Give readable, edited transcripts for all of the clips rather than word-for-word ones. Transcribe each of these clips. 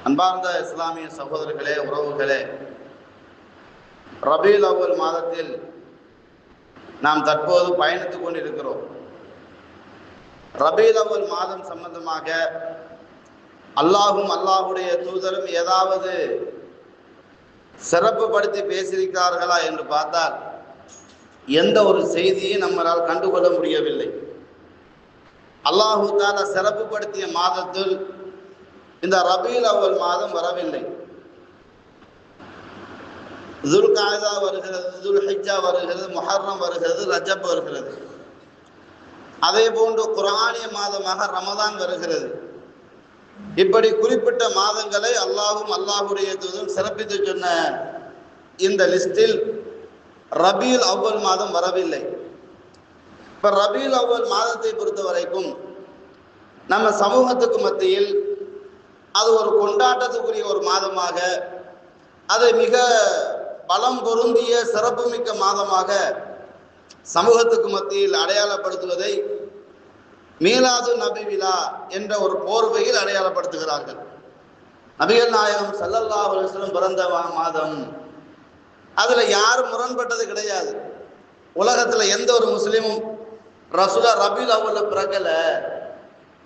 அன்பார்ந்த இஸ்லாமிய சகோதரர்களே, உறவுகளே, ரபீல் அவ்வல் மாதத்தில் நாம் தற்போது பயணித்துக் கொண்டிருக்கிறோம். ரபீல் அவ்வல் மாதம் சம்பந்தமாக அல்லாஹும் அல்லாஹுடைய தூதரும் ஏதாவது சிறப்புப்படுத்தி பேசியிருக்கிறார்களா என்று பார்த்தால் எந்த ஒரு செய்தியை நம்மளால் கண்டுகொள்ள முடியவில்லை. அல்லாஹு தஆலா சிறப்புப்படுத்திய மாதத்தில் இந்த ரபீல் அவ்வல் மாதம் வரவில்லை. துல்காதா வருகிறது, துல்ஹிஜ்ஜா வருகிறது, முஹர்ரம் வருகிறது, ரஜப் வருகிறது. அதே போன்று குர்ஆனிய மாதமாக ரமதான் வருகிறது. இப்படி குறிப்பிட்ட மாதங்களை அல்லாஹும் அல்லாஹுடைய தூதரும் சிறப்பித்து சொன்ன இந்த லிஸ்டில் ரபீல் அவ்வல் மாதம் வரவில்லை. இப்ப ரபீல் அவ்வல் மாதத்தை பொறுத்த வரைக்கும் நம்ம சமூகத்துக்கு மத்தியில் அது ஒரு கொண்டாட்டத்துக்குரிய ஒரு மாதமாக, அதை மிக பலம் பொருந்திய சிறப்புமிக்க மாதமாக சமூகத்துக்கு மத்தியில் அடையாளப்படுத்துவதை மீலாது நபி விழா என்ற ஒரு போர்வையில் அடையாளப்படுத்துகிறார்கள். நபிகள் நாயகம் ஸல்லல்லாஹு அலைஹி வஸல்லம் பிறந்த மாதம், அதுல யாரும் முரண்பட்டது கிடையாது. உலகத்துல எந்த ஒரு முஸ்லீமும் ரசூலா ரபீல் அவ்வல்ல பிறக்கல,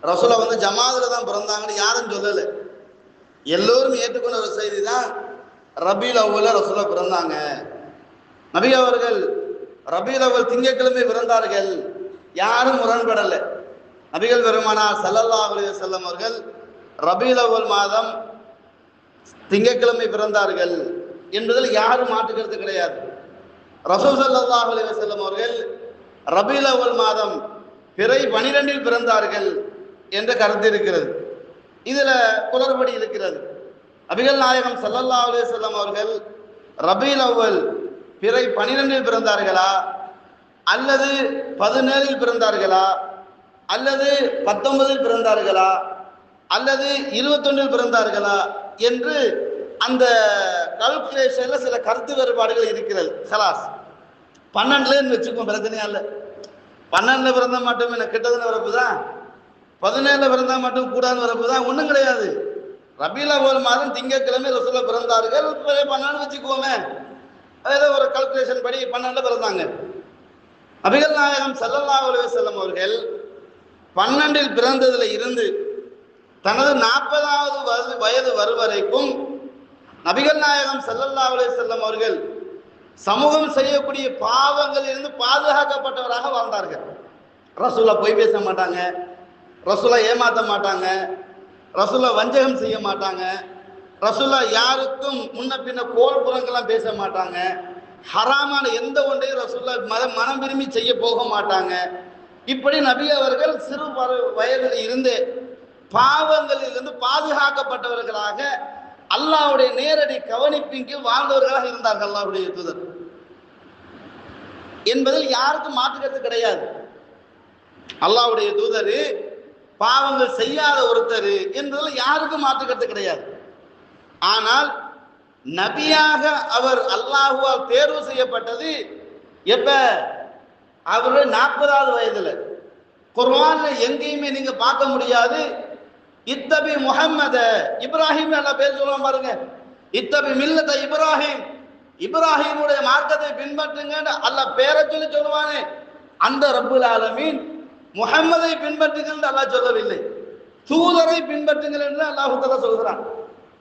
ரசூலா ஜமாதுல தான் பிறந்தாங்கன்னு யாரும் சொல்லல. எல்லோரும் ஏற்றுக்கொண்ட ஒரு செய்தி தான் ரபீல் அவ்வல்ல ரசூலா பிறந்தாங்க. நபி அவர்கள் ரபீல் அவ்வல் திங்கட்கிழமை பிறந்தார்கள், யாரும் முரண்படலை. நபிகள் பெருமானார் ஸல்லல்லாஹு அலைஹி வஸல்லம் அவர்கள் ரபீல் அவ்வல் மாதம் திங்கட்கிழமை பிறந்தார்கள் என்பதில் யாரும் மாற்றுக்கிறது கிடையாது. ரசூல் ஸல்லல்லாஹு அலைஹி வஸல்லம் அவர்கள் ரபீல் அவ்வல் மாதம் பிறை 12 பிறந்தார்கள் என்ற கருத்து இருக்கிறது. இதுல குளறுபடி இருக்கிறது. நபிகள் நாயகம் ஸல்லல்லாஹு அலைஹி வஸல்லம் அவர்கள் ரபீல் அவ்வல் பிறை 12 பிறந்தார்களா, அல்லது 17 பிறந்தார்களா, அல்லது 19 பிறந்தார்களா, அல்லது 21 பிறந்தார்களா என்று அந்த கால்குலேஷன்ல சில கருத்து வேறுபாடுகள் இருக்கிறது. சலாஸ் 12 வச்சுக்கோம், பிரச்சனையா இல்லை. 12 பிறந்தா மட்டும் என்ன கிட்டதுன்னு வரப்புதான், 17 பிறந்தா மட்டும் கூடாதுன்னு வரப்புதான், ஒன்றும் கிடையாது. ரபீல் அவ்வல் மாதம் திங்கட்கிழமை ரசூலுல்லாஹ் பிறந்தார்கள், 12 வச்சுக்கோமே, ஏதோ ஒரு கால்குலேஷன் படி 12 பிறந்தாங்க. நபிகள் நாயகம் ஸல்லல்லாஹு அலைஹி வஸல்லம் அவர்கள் 12 பிறந்ததுல இருந்து தனது 40வது வயது வரும் வரைக்கும் நபிகள் நாயகம் ஸல்லல்லாஹு அலைஹி வஸல்லம் அவர்கள் சமூகம் செய்யக்கூடிய பாவங்களில் இருந்து பாதுகாக்கப்பட்டவராக வாழ்ந்தார்கள். ரசூலா பொய் பேச மாட்டாங்க, ரசூலா ஏமாற்ற மாட்டாங்க, ரசூலா வஞ்சகம் செய்ய மாட்டாங்க, ரசூலா யாருக்கும் முன்ன பின்ன கோல் புறங்கள்லாம் பேச மாட்டாங்க, ஹராமான எந்த ஒன்றையும் ரசூலா மனம் விரும்பி செய்ய போக மாட்டாங்க. இப்படி நபி அவர்கள் சிறு வயதில் இருந்தே பாவங்களில் இருந்து பாதுகாக்கப்பட்டவர்களாக அல்லாஹ்வுடைய நேரடி கவனிப்பின் கீழ் வாழ்ந்தவர்களாக இருந்தார்கள் அல்லாஹ்வுடைய தூதர் என்பதில் யாருக்கும் மாற்றுக்கிறது கிடையாது. அல்லாஹ்வுடைய தூதர் பாவங்கள் செய்யாத ஒருத்தர் என்பதில் யாருக்கும் மாற்றுக்கிறது கிடையாது. ஆனால் நபியாக அவர் அல்லாஹ்வால் தேர்வு செய்யப்பட்டது எப்ப? அவரு 40வது வயதுல. குர்ஆன்ல எங்கேயுமே நீங்க பார்க்க முடியாது இத்தபி முஹம்மத, இப்ராஹிம் எல்லாம் பேர் சொல்லுவாங்க பாருங்க, இத்தபி மில்லத இப்ராஹிம், இப்ராஹிமுடைய மார்க்கத்தை பின்பற்றுங்க அல்லாஹ் பேரை சொல்லி சொல்லுவானே, அந்த ரப்புல் ஆலமீன் முஹம்மதை பின்பற்றுங்கள் என்று அல்லாஹ் சொல்லவில்லை, தூதரை பின்பற்றுங்கள் என்று அல்லாஹ் தஆலா சொல்கிறான்.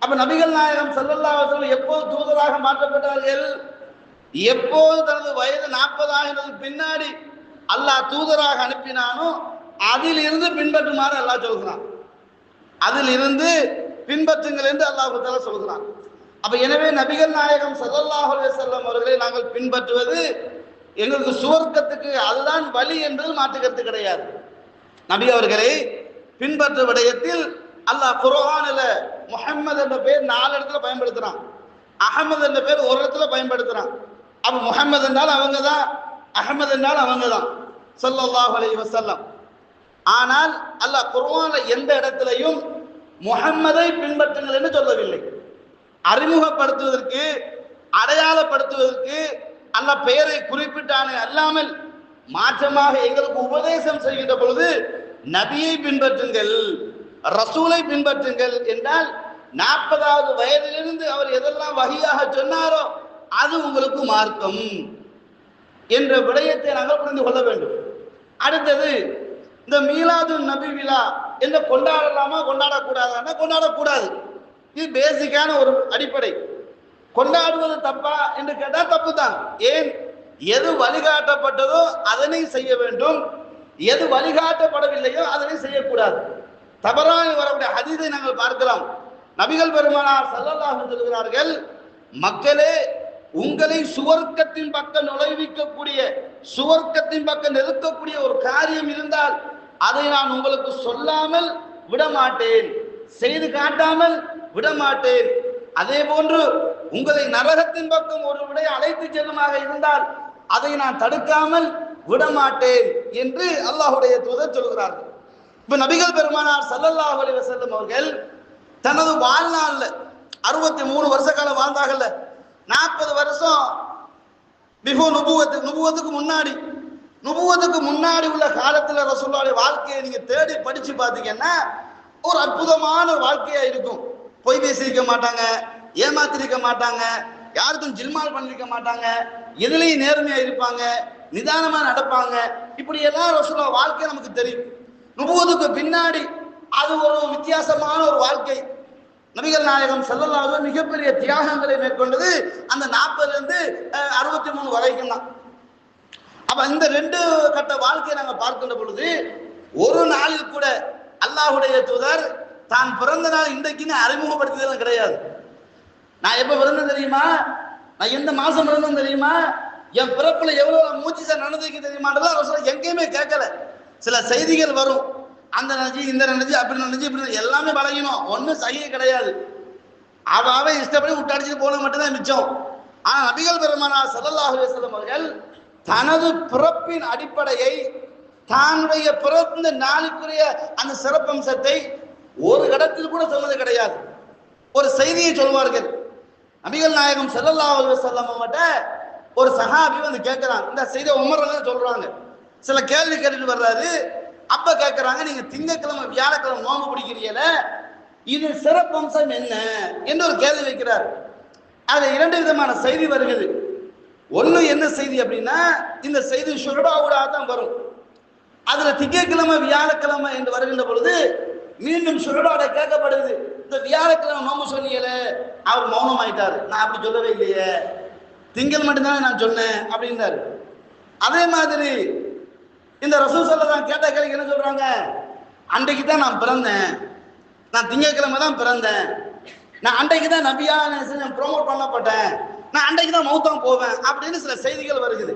அப்ப நபிகள் நாயகம் ஸல்லல்லாஹு அலைஹி வஸல்லம் எப்போது தூதராக மாற்றப்பட்டார்கள்? எப்போது தனது வயது 40 ஆகினது பின்னாடி அல்லாஹ் தூதராக அனுப்பினானோ அதில் இருந்து பின்பற்றுமாறு அல்லாஹ் சொல்கிறான். அதில் இருந்து பின்பற்றுங்கள் என்று அல்லாஹ் தஆலா சொல்கிறான். அப்ப எனவே நபிகள் நாயகம் ஸல்லல்லாஹு அலைஹி வஸல்லம் அவர்களை நாங்கள் பின்பற்றுவது எங்களுக்கு சுவர்க்கத்துக்கு அதுதான் வழி என்பதில் மாற்றுக்கருத்து கிடையாது. நபி அவர்களை பின்பற்ற விடயத்தில் அல்லாஹ் குர்ஆனில முஹம்மது என்ற பேர் 4 இடத்துல பயன்படுத்துறான், அஹமது என்ற பேர் ஒரு இடத்துல பயன்படுத்துறான். அப்ப முஹம்மது என்றால் அவங்க தான், அஹமது என்றால் அவங்க தான் ஸல்லல்லாஹு அலைஹி வஸல்லம். ஆனால் அல்லாஹ் குர்ஆன்ல எந்த இடத்திலையும் முஹம்மதை பின்பற்றுங்கள் என்று சொல்லவில்லை. அறிமுகப்படுத்துவதற்கு, அடையாளப்படுத்துவதற்கு அல்லாஹ் பெயரை குறிப்பிட்டானே அல்லாமல் மாற்றமாக எங்களுக்கு உபதேசம் செய்கின்ற பொழுது நபியை பின்பற்றுங்கள், ரசூலை பின்பற்றுங்கள் என்றால் 40வது வயதிலிருந்து அவர் எதெல்லாம் வகையாக சொன்னாரோ அது உங்களுக்கு மார்க்கம் என்ற விடயத்தை நாங்கள் புரிந்து கொள்ள வேண்டும். அடுத்தது, இந்த மீலாது நபி விழா என்ன கொண்டாடலாமா கொண்டாடக்கூடாதா? கொண்டாடக்கூடாது. இது பேசிக்கான ஒரு அடிப்படை. கொண்டாடுவது தப்பா என்று கேட்டால் தப்பு தான். ஏன்? எது வழிகாட்டப்பட்டதோ அதனை செய்ய வேண்டும், எது வழிகாட்டப்படவில்லையோ அதனை செய்யக்கூடாது. தவறாக வரக்கூடிய ஹதீஸை நாங்கள் பார்க்கலாம். நபிகள் பெருமானார் ஸல்லல்லாஹு அலைஹி சொல்கிறார்கள், மக்களே, உங்களை சுவர்க்கத்தின் பக்கம் நுழைவிக்கக்கூடிய, சுவர்க்கத்தின் பக்கம் நெருக்கக்கூடிய ஒரு காரியம் இருந்தால் அதை நான் உங்களுக்கு சொல்லாமல் விடமாட்டேன், செய்து காட்டாமல் விடமாட்டேன். அதே போன்று உங்களை நரகத்தின் பக்கம் ஒரு விடை அழைத்து செல்லுமாக இருந்தால் அதை நான் தடுக்காமல் விடமாட்டேன் என்று அல்லாஹ்வுடைய தூதர் சொல்கிறார்கள். இப்ப நபிகள் பெருமானார் ஸல்லல்லாஹு அலைஹி வஸல்லம் அவர்கள் தனது வாழ்நாள்ல 63 வருஷ காலம் வாழ்ந்தாங்கல்ல. 40 வருஷம் பிஃபோ நுபுவத்துக்கு முன்னாடி உள்ள காலத்துல ரசூலுல்லாஹ்வுடைய வாழ்க்கையை நீங்க தேடி படிச்சு பார்த்தீங்கன்னா ஒரு அற்புதமான வாழ்க்கையா இருக்கும். பொய் பேசியிருக்க மாட்டாங்க, ஏமாத்திருக்க மாட்டாங்க, யாருக்கும் ஜில்மால் பண்ணிருக்க மாட்டாங்க, எதுலையும் நேர்மையா இருப்பாங்க, நிதானமா நடப்பாங்க. இப்படி எல்லாம் ரசூலுல்லாஹ் வாழ்க்கை நமக்கு தெரியும். நுபுவத்துக்கு பின்னாடி அது ஒரு வித்தியாசமான ஒரு வாழ்க்கை. நபிகள் நாயகம் ஸல்லல்லாஹு அலைஹி மிகப்பெரிய தியாகங்களை மேற்கொண்டது அந்த 40 இருந்து 63 வரைக்கும் தான். அப்ப இந்த 2 கட்ட வாழ்க்கையை நாங்க பார்க்கின்ற பொழுது ஒரு நாளில் கூட அல்லாஹ்வுடைய தூதர் தான் பிறந்த நாள் இன்றைக்குன்னு அறிமுகப்படுத்தியதெல்லாம் கிடையாது. நான் எப்ப பிறந்தேன் தெரியுமா, நான் எந்த மாசம் பிறந்தேன் தெரியுமா, என் பிறப்புல எவ்வளவு மூச்சிசை நடந்துக்கு தெரியுமான்றதெல்லாம் ரசூல் எங்கேயுமே கேட்கல. சில செய்திகள் வரும், அந்த நினைச்சு இந்த நினைச்சு அப்படி நினைச்சு இப்படி எல்லாமே பழகினோம், ஒன்றும் சகியே கிடையாது. அவாவே இஷ்டப்படி விட்டாடிச்சுட்டு போன மட்டும்தான் மிச்சம். ஆனா நபிகள் பெருமானார் ஸல்லல்லாஹு அலைஹி வஸல்லம் அவர்கள் தனது பிறப்பின் அடிப்படையை, தன்னுடைய பிறந்த நாளுக்குரிய அந்த சிறப்பம்சத்தை ஒரு இடத்தில் கூட சொன்னது கிடையாது. ஒரு செய்தியை சொல்வார்கள். நபிகள் நாயகம் ஸல்லல்லாஹு அலைஹி வஸல்லம் அவங்கள்ட்ட ஒரு சஹாபி வந்து கேட்கிறாங்க, இந்த செய்தியை உமர் சொல்றாங்க, சில கேள்வி கேட்டுட்டு வர்றாரு. அப்ப கேட்கிறாங்க, நீங்க திங்கட்கிழமை வியாழக்கிழமை நோன்பு பிடிக்கிறீங்கள, இது சிறப்பம்சம் என்ன என்று ஒரு கேள்வி வைக்கிறார். அதுல 2 விதமான செய்தி வருகிறது. ஒண்ணு என்ன செய்தி அப்படின்னா, இந்த செய்தி ஷுஹடாவுடா தான் வரும். அதுல திங்கட்கிழமை வியாழக்கிழமை என்று வருகின்ற பொழுது மீண்டும் ஷுஹடாவோட கேட்கப்படுது, இந்த வியாழக்கிழமை நோன்பு சொன்னீங்களே, அவர் மௌனம் ஆயிட்டாரு, நான் அப்படி சொல்லவே இல்லையே, திங்கள் மட்டும்தானே நான் சொன்னேன் அப்படின்றாரு. அதே மாதிரி இந்த ரசூல் ஸல்லல்லாஹு கேட்ட கேள்வி என்ன சொல்றாங்க, அன்றைக்கு தான் நான் பிறந்தேன், நான் திங்கட்கிழமை தான் பிறந்தேன், நான் அன்றைக்கு தான் நபியா ப்ரோமோட் பண்ணப்பட்டேன், நான் அன்றைக்கு தான் மௌத்தான் போவேன் அப்படின்னு சில செய்திகள் வருகிறது.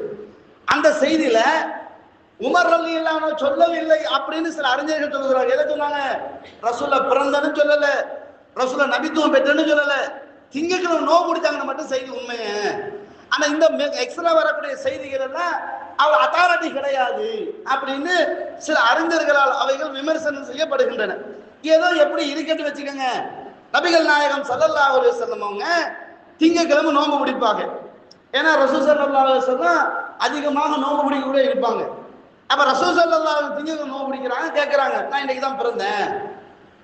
அந்த செய்தியில உமர் ரலியல்லாஹு அன்ஹு சொல்லவில்லை அப்படின்னு சில அறிஞர்கள் சொல்லுகிறாங்க. எதை சொன்னாங்க? ரசூலுல்லாஹ் பிறந்தன்னு சொல்லல, ரசூலுல்லாஹ் நபித்துவம் பெற்றன்னு சொல்லல, திங்கட்கிழமை நோன்பு பிடிச்சாங்கன்னு மட்டும் செய்தி உண்மையே. ஆனா இந்த எக்ஸ்ட்ரா வரக்கூடிய செய்திகள் எல்லாம் அவள் அத்தாரிட்டி கிடையாது அப்படின்னு சில அறிஞர்களால் அவைகள் விமர்சனம் செய்யப்படுகின்றன. ஏதோ எப்படி இருக்கட்டு வச்சுக்கோங்க, நபிகள் நாயகம் ஸல்லல்லாஹு அலைஹி வஸல்லம் அவங்க திங்கட்கிழமை நோன்பு பிடிப்பாங்க. ஏன்னா ரசூல் ஸல்லல்லாஹு அலைஹி வஸல்லம் அதிகமாக நோன்பு பிடிக்க கூட இருப்பாங்க. அப்ப ரசூல் ஸல்லல்லாஹு அலைஹி வஸல்லம் திங்கட்கிழமை நோன்பு பிடிக்கிறாங்க, கேட்கிறாங்க, நான் இன்னைக்கு தான் பிறந்தேன்,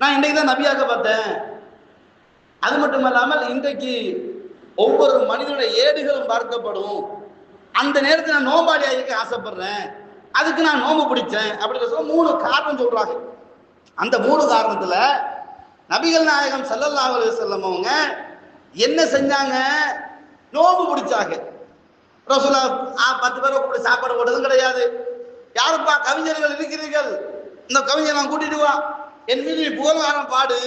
நான் இன்னைக்கு தான் நபியாக பார்த்தேன். அது மட்டும் இல்லாமல் இன்றைக்கு ஒவ்வொரு மனிதனுடைய ஏடுகளும் பார்க்கப்படும், அந்த நேரத்தில் நான் நோம்பாளியா இருக்க ஆசைப்படுறேன், அதுக்கு நான் நோம்பு பிடிச்சேன் அப்படின்னு சொல்ல 3 காரணம் சொல்றாங்க. அந்த 3 காரணத்துல நபிகள் நாயகம் ஸல்லல்லாஹு அலைஹி வஸல்லம் அவங்க என்ன செஞ்சாங்க? நோம்பு பிடிச்சாங்க. ரசூலுல்லாஹ் 10 பேரை கூப்பிட்டு சாப்பாடு போட்டதும் கிடையாது. யாருப்பா கவிஞர்கள் இருக்கிறீர்கள், இந்த கவிஞர் நான் கூட்டிட்டு வா, என் மீது நீ புகழ்வாரம் பாடு,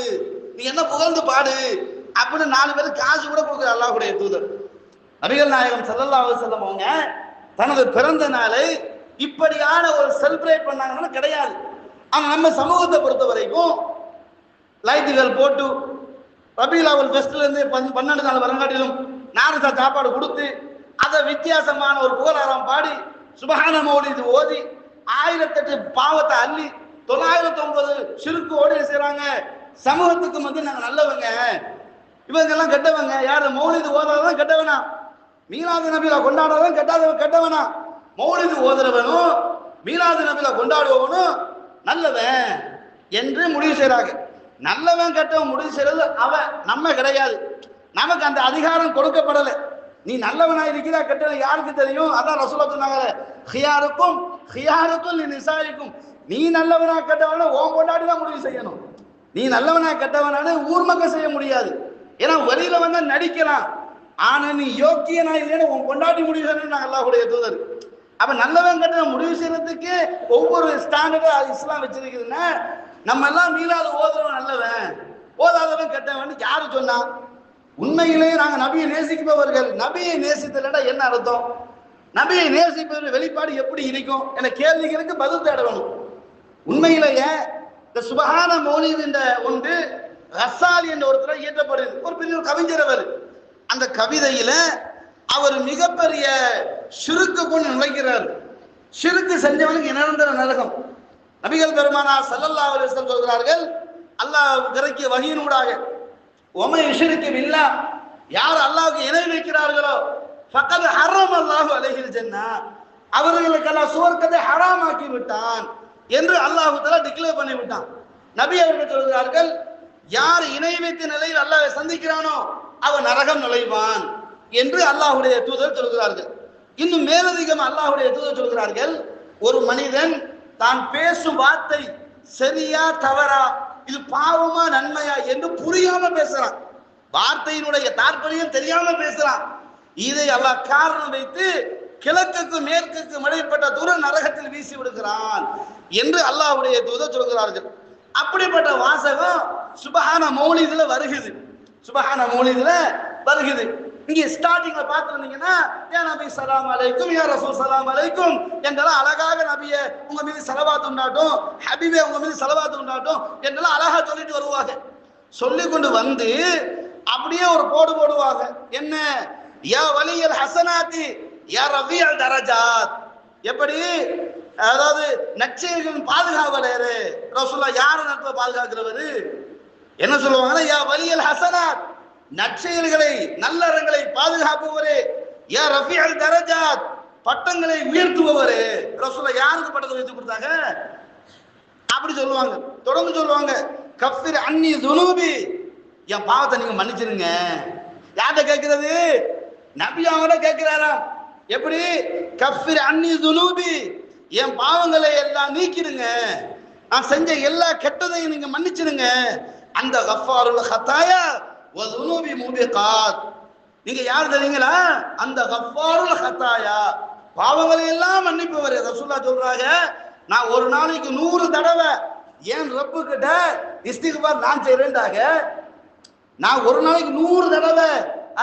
நீ என்ன புகழ்ந்து பாடு அப்படின்னு 4 பேருக்கு காசு கூட கொடுக்குற அல்லாஹ்வுடைய தூதர். நபிகள் நாயகம் ஸல்லல்லாஹு அலைஹி வஸல்லம் அவங்க தனது பிறந்த நாளை இப்படியான ஒரு செலிப்ரேட் பண்ணாங்கன்னா கிடையாது. ஆனா நம்ம சமூகத்தை பொறுத்த வரைக்கும் லைட்டுகள் போட்டு ரபீல் அவல் ஃபெஸ்ட்ல இருந்து 12 நாள் வரங்காட்டிலும் 4 சாப்பாடு கொடுத்து அதை வித்தியாசமான ஒரு புகழாரம் பாடி சுபஹான மௌலிது ஓதி 1008 பாவத்தை அள்ளி 909 சிறுக்கு ஓடி செய்றாங்க. சமூகத்துக்கு வந்து நாங்க நல்லவங்க, இவங்க எல்லாம் கெட்டவங்க, யாரு மௌலிது ஓதாதான் கெட்டவனா, மீலாது நபியில கொண்டாடுறவன் கெட்டவனா, மௌலிது ஓதுறவனும் மீலாது நபியில கொண்டாடுவவனும் நல்லவன் என்று முடிவு செய்றாங்க. நல்லவன் கெட்டவன் முடிவு செய்யறது அவன், நம்ம கிடையாது. நமக்கு அந்த அதிகாரம் கொடுக்கப்படலை. நீ நல்லவனா இருக்கிறா கெட்டவன் யாருக்கு தெரியும்? அதான் ரசூலுல்லாஹ் சொன்னாங்க, ஹியாருக்கும் ஹியாருக்கும் நிசாயிக்கும். நீ நல்லவனா கெட்டவனா உன் பொண்டாட்டி தான் முடிவு செய்யணும். நீ நல்லவனா கெட்டவனானு ஊர் மக்கள் செய்ய முடியாது. ஏன்னா வெளியில வந்தா நடிக்கலாம், ஆனா நீ யோக்கியனா இல்லைன்னு உன் பொண்டாட்டி முடிவு செய்யணும். அல்லாஹ்வுடைய தூதர். அப்ப நல்லவன் கெட்டவன் முடிவு செய்யறதுக்கு ஒவ்வொரு ஸ்டாண்டர்டா இஸ்லாம் வச்சிருக்குதுன்னா, நம்ம எல்லாம் மீளாத ஓதுறவன் நல்லவன், ஓதாதவன் கெட்டவன் யாரு சொன்னா? உண்மையிலேயே நாங்க நபியை நேசிப்பவர்கள். நபியை நேசித்தலடா என்ன அர்த்தம்? நபியை நேசிப்பவர் வெளிப்பாடு எப்படி இருக்கும் என கேள்விகளுக்கு பதில் தேட வேணும். உண்மையிலேயே இந்த சுபஹான மௌலித் என்ற ஒன்று ரசாலி என்ற ஒருத்தர் இயற்றப்படுது. ஒரு பெரிய கவிஞர் அவர். அந்த கவிதையில அவர் மிகப்பெரிய ஷிருக்கு கொண்டு நுழைக்கிறார். ஷிருக்கு செஞ்சவனுக்கு நிரந்தர நரகம். நபிகள் பெருமானார் ஸல்லல்லாஹு அலைஹி வஸல்லம் சொல்கிறார்கள், அல்லாஹ் இறக்கிய வஹீனூடாக, ஒமை யுஷ்ரிகு பில்லாஹ், யார் அல்லாஹ்வுக்கு இணை வைக்கிறார்களோ ஃபக்கத் ஹர்ரம அல்லாஹு அலைஹில் ஜன்னah, அவர்களுக்கு அல்லாஹ் சுவர்க்கத்தை ஹராமாக்கி விட்டான் என்று அல்லாஹ் தஆலா டிக்ளேர் பண்ணி விட்டான். நபி அவர்கள் சொல்கிறார்கள், யார் இணை வைத்த நிலையில் அல்லாஹ்வை சந்திக்கிறானோ அவன் நரகம் நுழைவான் என்று அல்லாஹ்வுடைய தூதர் சொல்கிறார்கள். இன்னும் மேலதிகம் அல்லாஹ்வுடைய தூதர் சொல்கிறார்கள், ஒரு மனிதன் தான் பேசும் வார்த்தை சரியா தவறா, இது பாவமா நன்மையா என்று புரியாம பேசுறான், வார்த்தையினுடைய தாற்பயம் தெரியாம பேசுறான், இதை அல்லாஹ் காரணம் வைத்து கிழக்குக்கு மேற்குக்கு இடைப்பட்ட தூரம் நரகத்தில் வீசி விடுகிறான் என்று அல்லாஹ்வுடைய தூதர் சொல்கிறார்கள். அப்படிப்பட்ட வாசகம் சுபஹான மௌலிதுல வருகிறது. சுபஹான மௌலிதுல வருகிறது. இங்க ஸ்டார்டிங்ல பார்த்துருந்தீங்கன்னா, யா நபி ஸலாம் அலைக்கும், யா ரசூல் ஸலாம் அலைக்கும் என்றெல்லாம் அழகாக நபியே உங்க மீது ஸலவாத் உண்டாட்டும், ஹபீபே உங்க மீது ஸலவாத் உண்டாட்டும் என்றெல்லாம் அழகா சொல்லிட்டு வருவாங்க. சொல்லி கொண்டு வந்து அப்படியே ஒரு போடு போடுவாங்க. என்ன? யா வலியல் ஹசனாத்தி யா ரஃபியல் தரஜாத். எப்படி? அதாவது நற்செயல்களின் பாதுகாவலரே. ரசூலுல்லாஹ் யாரை நட்பை பாதுகாக்கிறவரு? என்ன சொல்லுவாங்கன்னா, யா வலியல் ஹசனாத், நற்செயல்களை நல்லறங்களை பாதுகாப்பவரே. யா ரஃபியல் தரஜாத், பட்டங்களை உயர்த்துபவரே. ரசூலுல்லாஹ் யாருக்கு பட்டத்தை உயர்த்தி கொடுத்தாங்க? அப்படி சொல்லுவாங்க. தொடர்ந்து சொல்லுவாங்க, கஃபிர் அன்னி துனூபி, என் பாவத்தை நீங்க மன்னிச்சிருங்க. யார்கிட்ட கேட்கிறது? நபி அவங்கள்ட்ட கேட்கிறாராம். எப்படி? கஃபிர் அன்னி துனூபி, என் பாவங்களை எல்லாம் நீக்கிடுங்க, நான் செஞ்ச எல்லா கெட்டதையும் நீங்க மன்னிச்சிடுங்க. அந்த கஃபாருல் ஹதாயா வ துனூபி முபிகாத், நீங்க யார் தெரியுங்களா? அந்த கஃபாருல் ஹதாயா, பாவங்களை எல்லாம் மன்னிப்பவர். ரசூலுல்லாஹ் சொல்றாங்க, நான் ஒரு நாளைக்கு 100 தடவை ஏன் ரப்பு கிட்ட இஸ்திக்பார் நான் செய்றேன்டாக. நான் ஒரு நாளைக்கு 100 தடவை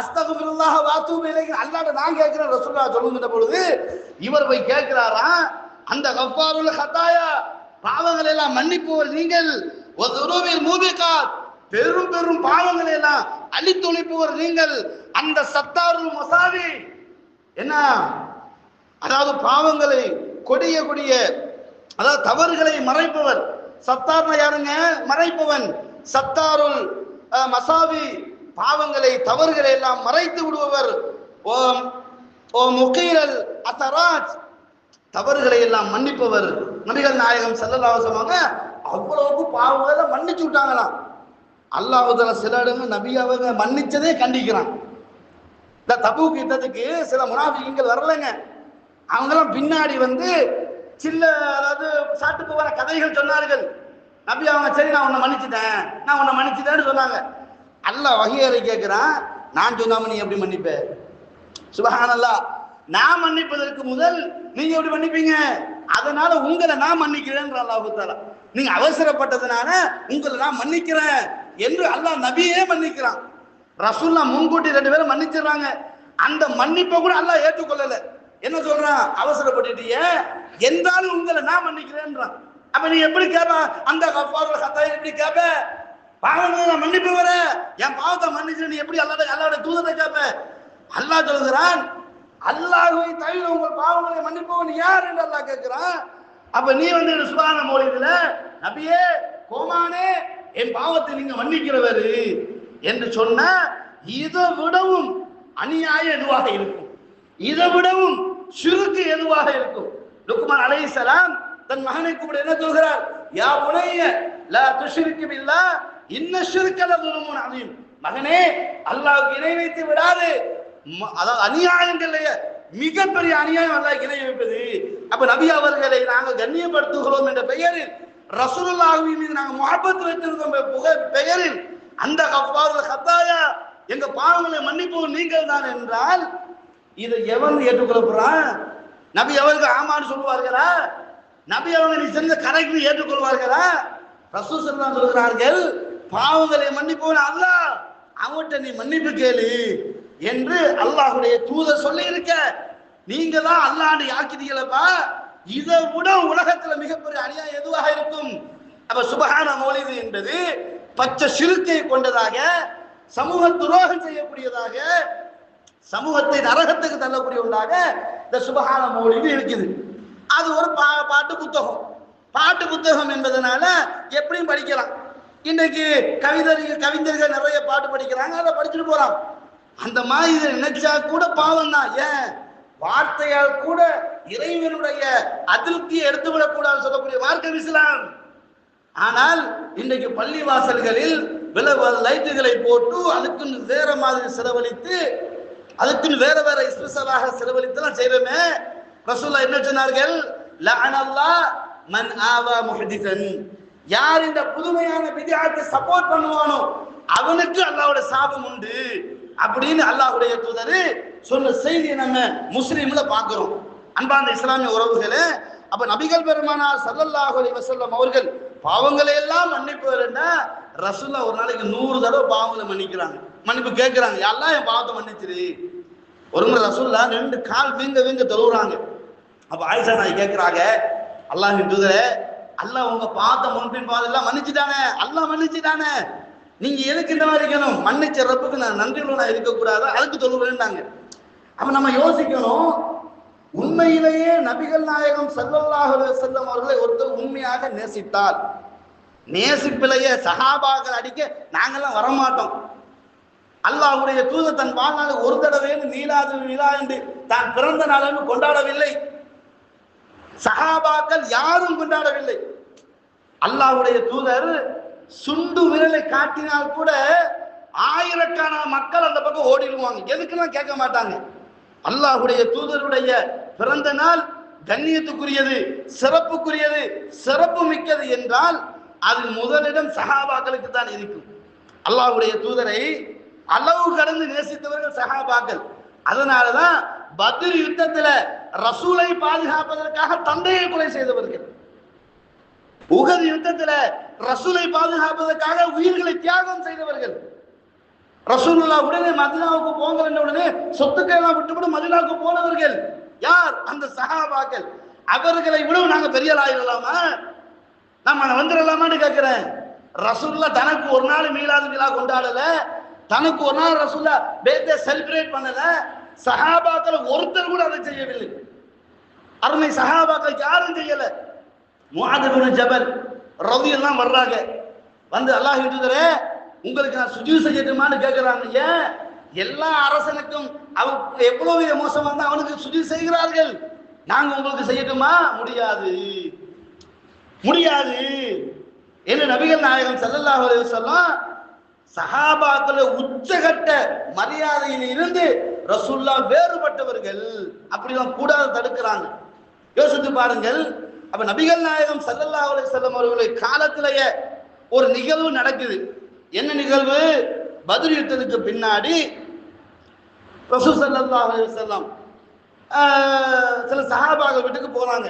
அஸ்தக்ஃபிருல்லாஹ் வ அத்தூபு இலைஹி அல்லாஹ்ட்ட நான் கேட்கிறேன். ரசூலுல்லாஹ் சொல்லுகிற பொழுது இவர் போய் கேட்கிறாராம், அந்த கஃபாருல் ஹதாயா, பாவங்களை எல்லாம் மன்னிப்பவர் நீங்கள், வ துனூபில் முபிகாத், பெரும் பெரும் பாவங்களை எல்லாம் அழித்தொழிப்பவர் நீங்கள், அந்த சத்தாருல் மசாவி, என்ன அதாவது பாவங்களை கொடிய கொடிய அதாவது தவறுகளை மறைப்பவர். சத்தார்னா யாருங்க? மறைப்பவன். சத்தாருல் மசாவி, பாவங்களை தவறுகளை எல்லாம் மறைத்து விடுபவர். ஓ முகீரல் அத்தராஜ், தவறுகளை எல்லாம் மன்னிப்பவர். நபிகள் நாயகம் ஸல்லல்லாஹு அலைஹி வஸல்லம் அவ்வளவுக்கு பாவங்களை மன்னிச்சு விட்டாங்களாம். அல்லாஹ் தஆலா சில இடங்கள் நபி அவங்க மன்னிச்சதே கண்டிக்கிறான். இந்த தபூக் யுத்தத்துக்கு சில முனாஃபிகீன்கள் வரலங்க. அவங்கெல்லாம் பின்னாடி வந்து சில்ல அதாவது சாட்டு போகிற கதைகள் சொன்னார்கள். நபி அவங்க சரி நான் உன்னை மன்னிச்சுட்டேன், நான் உன்னை மன்னிச்சுட்டேன்னு சொன்னாங்க. அல்லாஹ் வஹீயை கேட்கிறான், நான் சொன்னாம நீ எப்படி மன்னிப்ப? சுப்ஹானல்லாஹ், நான் மன்னிப்பதற்கு முதல் நீங்க எப்படி மன்னிப்பீங்க? அதனால உங்களை நான் மன்னிக்கிறேன் அல்லாஹ் தஆலா. நீங்க அவசரப்பட்டதுனால உங்களை நான் மன்னிக்கிறேன் என்று அல்லாஹ் நபியே மன்னிக்கிறான். ரசூலுல்லாஹ் முன்கூட்டி 2 பேரும் மன்னிச்சிடறாங்க. அந்த மன்னிப்பை கூட அல்லாஹ் ஏற்றுக்கொள்ளல. என்ன சொல்றான்? அவசரப்பட்டுட்டீங்க என்றாலும் உங்களை நான் மன்னிக்கிறேன்றான். அப்ப நீ எப்படி கேட்ப? அந்த கஃபாருல் ஹதாயா எப்படி கேட்ப? பாவங்களை நான் மன்னிப்பு வர, என் பாவத்தை மன்னிச்சு நீ எப்படி அல்லாஹ்வுடைய தூதரை கேட்ப? அல்லாஹ் சொல்கிறான், அல்லாஹ்வை தவிர உங்கள் பாவங்களை மன்னிப்பவன் யார் என்று அல்லாஹ் கேட்கிறான். அப்ப நீ வந்து சுப்ஹான மௌலிதுல நபியே கோமானே என் பாவத்தை நீங்க மன்னிக்கிறவர் என்று சொன்ன, இதை விடவும் அநியாயம் எதுவாக இருக்கும்? இதை விடவும் ஷிர்க் எதுவாக இருக்கும்? லுக்மான் அலைஹிஸ்ஸலாம் தன் மகனை கூப்பிட என்ன சொல்கிறார்? யா புனைய லா துஷ்ரிக் பில்லாஹ், இன்ன ஷிர்கல ஸுல்முன் அதீம். மகனே, அல்லாஹ்வுக்கு இணை வைத்து விடாது. அதாவது அநியாயங்களைய மிகப்பெரிய அநியாயம் அல்லாஹ்வுக்கு இணை வைப்பது. அப்ப நபி அவர்களை நாங்கள் கண்ணியப்படுத்துகிறோம் என்ற பெயரில், ரசூலுல்லாஹி மீது நாங்கள் முஹப்பத் வைத்திருக்கோம் பெயரில், அந்த கஃபாருல் ஹத்தாயா, எங்க பாவங்களை மன்னிப்போம் நீங்கள் தான் என்றால், இதை எவன் ஏற்றுக்கொள்ளப்படுறான்? நபி அவர்கள் ஆமான்னு சொல்லுவார்களா? நபி அவங்க நீ செஞ்ச கரெக்ட் ஏற்றுக்கொள்வார்களா? ரசூல் ஸல்லல்லாஹு அலைஹி சொல்கிறார்கள், பாவங்களை மன்னிப்போம் அல்லாஹ், அவன்கிட்ட நீ மன்னிப்பு கேளு என்று அல்லாஹ்வுடைய தூதர் சொல்லி இருக்க, நீங்க தான் அல்லாஹ்னு யாக்கிட்டீங்களப்பா. இதை விட உலகத்துல மிகப்பெரிய அநியாயம் எதுவாக இருக்கும்? அப்ப சுபஹான மௌலிது என்பது பச்சை சிறுக்கை கொண்டதாக, சமூக துரோகம் செய்யக்கூடியதாக, சமூகத்தை நரகத்துக்கு தள்ளக்கூடிய ஒன்றாக இந்த சுபஹான மௌலிது இருக்குது. அது ஒரு பாட்டு புத்தகம். பாட்டு புத்தகம் என்பதனால எப்படியும் படிக்கலாம். இன்றைக்கு கவிஞர்கள் நிறைய பாட்டு படிக்கிறாங்க, அதை படிச்சுட்டு போறாங்க. அந்த மாதிரி இதை நினைச்சா கூட பாவம் தான். ஏன் வார்த்தையால் கூட இறைவனுடைய அதிருப்தியை எடுத்துவிடக் கூடாது சொல்லக்கூடிய மார்க்கம் இஸ்லாம். ஆனால் இன்றைக்கு பள்ளி வாசல்களில் லைட்டுகளை போட்டு அதுக்குன்னு வேற மாதிரி செலவழித்து, அதுக்குன்னு வேற வேற ஸ்பெஷலாக செலவழித்துலாம் செய்யறோமே. ரசூலுல்லாஹ் என்ன சொன்னார்கள்? லஅனல்லாஹ் மன் ஆவா முஹதிஸன். யார் இந்த புதுமையான பித்ஆத்தை சப்போர்ட் பண்ணுவானோ அவனுக்கு அல்லாஹ்வுடைய சாபம் உண்டு அப்படின்னு அல்லாஹ்வுடைய தூதர் சொன்ன செய்தியை நம்ம முஸ்லிம்ல பார்க்கிறோம். அன்பார்ந்த இஸ்லாமிய உறவுகளே, அப்ப நபிகள் பெருமானார் ஸல்லல்லாஹு அலைஹி வஸல்லம் அவர்கள் பாவங்களை எல்லாம் மன்னிப்பவர்னா, ரசூலுல்லாஹ் ஒரு நாளைக்கு 100 தடவை பாவங்களை மன்னிக்கிறாங்க, மன்னிப்பு கேட்கிறாங்க. யாரெல்லாம் என் பாவத்தை மன்னிச்சிரு. ஒரு முறை ரசூலுல்லாஹ் 2 கால் வீங்க தொழுகிறாங்க. அப்ப ஆயிஷா நாய் கேட்கிறாங்க, அல்லாஹ்வின் தூதரே, அல்லாஹ் உங்க பாவத்தை முன்பின் பாவத்தெல்லாம் மன்னிச்சுட்டானே, அல்லாஹ் மன்னிச்சுட்டானே, நீங்க எதுக்கு இந்த மாதிரி இருக்கணும்? மன்னிச்ச ரப்புக்கு நான் நன்றியுள்ளவனா இருக்கக்கூடாது, அதுக்கு தொழுகிறேன்னாங்க. அப்ப நம்ம யோசிக்கணும், உண்மையிலேயே நபிகள் நாயகம் ஸல்லல்லாஹு அலைஹி வஸல்லம் அவர்களை ஒருத்தர் உண்மையாக நேசித்தால், நேசிப்பிலேயே சஹாபாக்கள் அடிக்க நாங்கெல்லாம் வரமாட்டோம். அல்லாஹ்வுடைய தூதர் தன் வாழ்நாள் ஒரு தடவை மீலாது விழா என்று தான் பிறந்த நாள் கொண்டாடவில்லை. சஹாபாக்கள் யாரும் கொண்டாடவில்லை. அல்லாஹ்வுடைய தூதர் சுண்டு விரலை காட்டினால் கூட ஆயிரக்கணக்கான மக்கள் அந்த பக்கம் ஓடிடுவாங்க, எதுக்குலாம் கேட்க மாட்டாங்க. அல்லாஹ்வுடைய தூதருடைய பிறந்த நாள் கண்ணியத்துக்குரியது, சிறப்புக்குரியது, சிறப்பு மிக்கது என்றால் அது முதலிடம் சஹாபாக்களுக்கு தான் இருக்கும். அல்லாஹ்வுடைய தூதரை அளவு கடந்து நேசித்தவர்கள் சஹாபாக்கள். அதனாலதான் பத்ர் யுத்தத்துல ரசூலை பாதுகாப்பதற்காக தந்தையை கொலை செய்தவர்கள், உஹது யுத்தத்துல ரசூலை பாதுகாப்பதற்காக உயிர்களை தியாகம் செய்தவர்கள், ரசூலுல்லாஹ் உடனே மதீனாவுக்கு போங்க என்ற உடனே சொத்துக்களை எல்லாம் விட்டுவிட்டு மதீனாவுக்கு போனவர்கள் யார்? அந்த சஹாபாக்கள். அவர்களை விட நாங்க பெரிய ஆயிடலாமா, நம்ம வந்துடலாமான்னு கேட்கிறேன். ரசூலுல்லாஹ் தனக்கு ஒரு நாள் மீலாது விழா கொண்டாடல, தனக்கு ஒரு நாள் ரசூலுல்லாஹ் பர்த்டே செலிப்ரேட் பண்ணல. சஹாபாக்கள் ஒருத்தர் கூட அதை செய்யவில்லை. அருமை சஹாபாக்கள் யாரும் செய்யல. முஆத் இப்னு ஜபல் ரலியல்லாஹு வர்றாங்க, வந்து அல்லாஹ்வின் தூதரே உங்களுக்கு நான் சுஜூத் செய்யட்டுமான்னு கேட்கிறாங்க. ஏன்? எல்லா அரசனுக்கும் அவன் எவ்வளவு மோசமா இருந்தா அவனுக்கு சுஜூத் செய்கிறார்கள், நாங்க உங்களுக்கு செய்யட்டுமா? முடியாது, முடியாது என்று நபிகள் நாயகம் ஸல்லல்லாஹு அலைஹி வஸல்லம் சஹாபாக்கள உச்சகட்ட மரியாதையில் இருந்து ரசூலுல்லாஹ் வேறுபட்டவர்கள், அப்படிலாம் கூடாது தடுக்கிறாங்க. யோசித்து பாருங்கள். அப்ப நபிகள் நாயகம் ஸல்லல்லாஹு அலைஹி வஸல்லம் அவர்களுடைய காலத்திலேயே ஒரு நிகழ்வு நடக்குது. என்ன நிகழ்வு? பத்ர் யுத்தத்துக்கு பின்னாடி ரசூல் ஸல்லல்லாஹு அலைஹி வஸல்லம் சில சஹாபாக்கள் வீட்டுக்கு போறாங்க.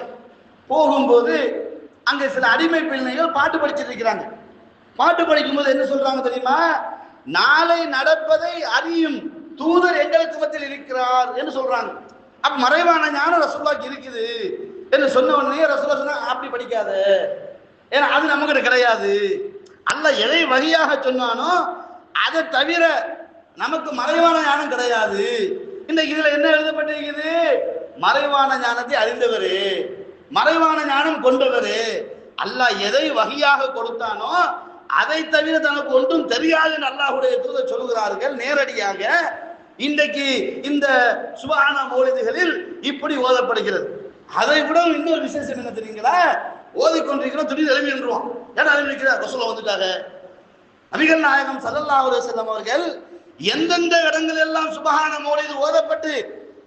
போகும்போது அங்கே சில அடிமை பிள்ளைகள் பாட்டு படிச்சுட்டு இருக்கிறாங்க. பாட்டு படிக்கும்போது என்ன சொல்றாங்க தெரியுமா? நாளை நடப்பதை அறியும் தூதர் எங்களுக்கு மத்தியில் இருக்கிறார் என்று சொல்றாங்க. அப்ப மறைவான ஞானம் ரசூலுல்லாஹ்க்கு இருக்குது என்று சொன்ன உடனே ரசூலுல்லாஹ் சொன்னாங்க, அப்படி படிக்காத, ஏன்னா அது நமக்கு கிடையாது. அல்லாஹ் எதை வகையாக சொன்னானோ அதை தவிர நமக்கு மறைவான ஞானம் கிடையாது. இன்னைக்கு இதுல என்ன எழுதப்பட்டிருக்குது? மறைவான ஞானத்தை அறிந்தவரு, மறைவான ஞானம் கொண்டவரு. அல்லாஹ் எதை வகையாக கொடுத்தானோ அதை தவிர தனக்கு ஒன்றும் தெரியாது அல்லாஹ்வுடைய தூதர் சொல்கிறார்கள் நேரடியாக. இன்றைக்கு இந்த சுப்ஹான மௌலிதுகளில் இப்படி ஓதப்படுகிறது. அதை விட இன்னொரு விசேஷம் என்ன தெரியுங்களா? ஓதிக்கொண்டிருக்கிறோம், திடீர்னு எழுப்பி நின்றுவோம். ஏன்னா எழுப்பி நிற்கிறார், ரசூலுல்லாஹ் வந்துட்டாங்க, நபிகள் நாயகம் ஸல்லல்லாஹு அலைஹி வஸல்லம் அவர்கள் எந்தெந்த இடங்கள் எல்லாம் சுப்ஹான மௌலிது ஓதப்பட்டு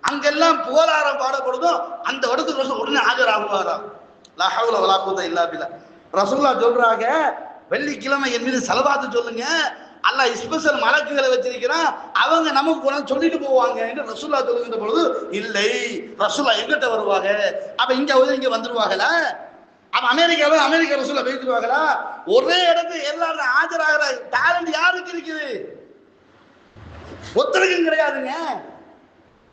அங்கெல்லாம் புகழாரம் பாடப்படுதோ அந்த இடத்துக்கு உடனே ஆஜராகுவாராம். லா ஹவ்ல வலா குவத்த இல்லா பில்லா. ரசூலுல்லாஹ் சொல்றாங்க, வெள்ளிக்கிழமை என் மீது ஸலவாத்து சொல்லுங்க, அல்லாஹ் ஸ்பெஷல் மலக்குகளை வச்சிருக்கிறான், அவங்க நமக்கு கொண்டு சொல்லிட்டு போவாங்க என்று ரசூலுல்லாஹ் சொல்லுகின்ற பொழுது, இல்லை ரசூலுல்லாஹ் எங்கிட்ட வருவாங்க, அப்ப இங்க வந்துருவாங்களா, அப்ப அமெரிக்கா ரசூலுல்லாஹ் பேசிடுவாங்களா? ஒரே இடத்துக்கு எல்லாரும் ஆஜராகிற டேலண்ட் யாருக்கு இருக்குது? ஒருத்தருக்கும் கிடையாதுங்க.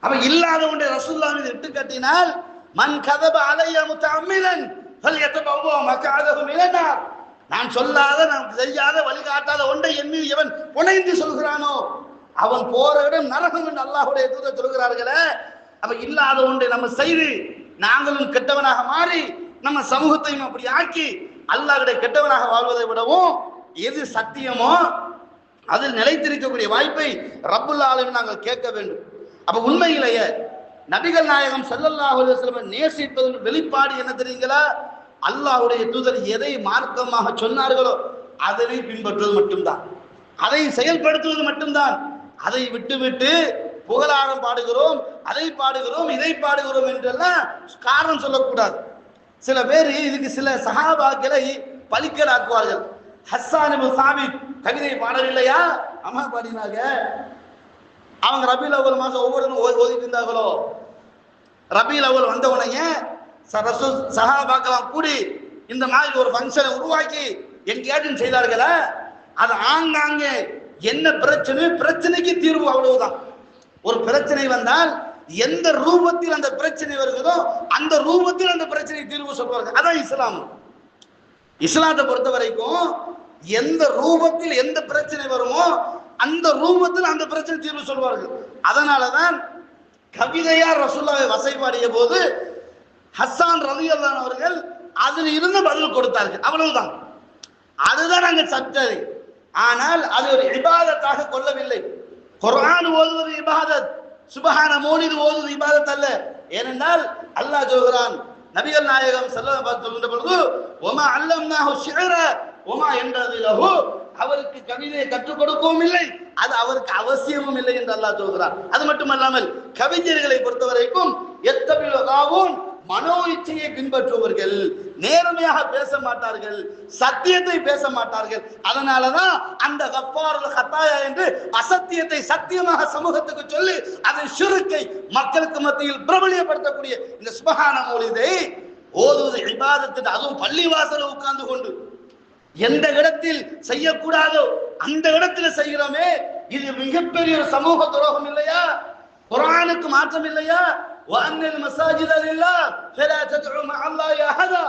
அப்ப இல்லாத ஒன்றை ரசூலுல்லாஹ் மீது இட்டு கட்டினால், மன் கதப அலைய முத்தஅம்மிலன் ஃபல்யதபவ்வ மக்அதஹு மினன் நார். நான் சொல்லாத, நான் செய்யாத, வழிகாட்டாத ஒன்றை என் மீது எவன் புனைந்து சொல்கிறானோ அவன் போற இடம் நரகம் என்று அல்லாஹ்வுடைய தூதர் சொல்கிறார்களே. அப்ப இல்லாத ஒன்றை நம்ம செய்து நாங்களும் கெட்டவனாக மாறி நம்ம சமூகத்தையும் அப்படி ஆக்கி அல்லாஹ்வுடைய கெட்டவனாக வாழ்வதை விடவும் எது சத்தியமோ அதில் நிலைத்திருக்கக்கூடிய வாய்ப்பை ரப்புல் ஆலமீன் நாங்கள் கேட்க வேண்டும். அப்ப உண்மையிலேயே நபிகள் நாயகம் ஸல்லல்லாஹு அலைஹி வஸல்லம் நேசிப்பதன் வெளிப்பாடு என்ன தெரியுங்களா? அல்லாஹ்வுடைய தூதர் எதை மார்க்கமாக சொன்னார்களோ அதனை பின்பற்றுவது மட்டும்தான், அதை செயல்படுத்துவது மட்டும்தான். அதை விட்டு புகழாரம் பாடுகிறோம், அதை பாடுகிறோம், இதை பாடுகிறோம் என்றெல்லாம் காரணம் சொல்லக்கூடாது. சில பேர் இதுக்கு சில சஹாபாக்களை பலிக்கலாக்குவார்கள். ஹஸ்ஸான் இப்னு சாபித் கவிதை பாடவில்லையா? அம்மா பாடினாங்க. அவங்க ரபீல் அவ்வல் மாசம் ஒவ்வொருவரும் ஓதிட்டு இருந்தார்களோ, ரபீல் அவ்வல் வந்த உடனே சஹாபாக்கெல்லாம் கூடி இந்த மாதிரி ஒரு ஃபங்க்ஷனை உருவாக்கி எங்கேயாச்சும் செய்தார்களா? அது ஆங்காங்கே என்ன பிரச்சனைக்கு தீர்வு, அவ்வளவுதான். ஒரு பிரச்சனை வந்தால் எந்த ரூபத்தில் அந்த பிரச்சனை வருகிறதோ அந்த ரூபத்தில் அந்த பிரச்சனை தீர்வு சொல்வார்கள். அதான் இஸ்லாம். இஸ்லாத்தை பொறுத்த வரைக்கும் எந்த ரூபத்தில் எந்த பிரச்சனை வருமோ அந்த ரூபத்தில் அந்த பிரச்சனை தீர்வு சொல்வார்கள். அதனாலதான் கவிதையா ரசூலுல்லாஹை வசைபாடிய போது ஹஸ்ஸான் ரலியல்லாஹு அவர்கள் அதில் இருந்து பதில் கொடுத்தார்கள். அவ்வளவுதான். அதுதான் அங்க சட்டை. ஆனால் அது ஒரு இபாதத்தாக கொள்ளவில்லை. குர்ஆன் ஓதுவது இபாதத், சுப்ஹான மௌலிது ஓதுவது இபாதத் அல்ல. ஏனென்றால் அல்லாஹ் சொல்கிறான், நபிகள் நாயகம் ஸல்லல்லாஹு அலைஹி வஸல்லம் சொல்கின்ற பொழுது வமா அல்லம்னாஹு ஷிஅர வமா யன்தஹு, அவருக்கு கவிதையை கற்றுக் கொடுக்கவும் இல்லை, அது அவருக்கு அவசியமும் இல்லை என்று அல்லாஹ் சொல்கிறார். அது மட்டுமல்லாமல் கவிஞர்களை பொறுத்தவரைக்கும் எத்தபிலகாவும் மனோ இச்சையை பின்பற்றுபவர்கள், நேர்மையாக பேச மாட்டார்கள், சத்தியத்தை பேச மாட்டார்கள். அதனாலதான் அந்த கஃபாருல் ஹத்தாயா என்று அசத்தியத்தை சத்தியமாக சமூகத்துக்கு சொல்லி அதை ஷிர்க்கை மக்களுக்கு மத்தியில் பிரபலியப்படுத்தக்கூடிய இந்த சுப்ஹான மௌலிதை ஓதுவது இபாதத்து. அதுவும் பள்ளிவாசல உட்கார்ந்து கொண்டு எந்த இடத்தில் செய்யக்கூடாதோ அந்த இடத்தில் செய்கிறோமே, இது மிகப்பெரிய ஒரு சமூக துரோகம் இல்லையா? குர்ஆனுக்கு மாற்றம் இல்லையா? வஅன்னல் மஸாஜித லில்லாஹ் ஃபலா தத்உ மஅல்லாஹி அஹதா.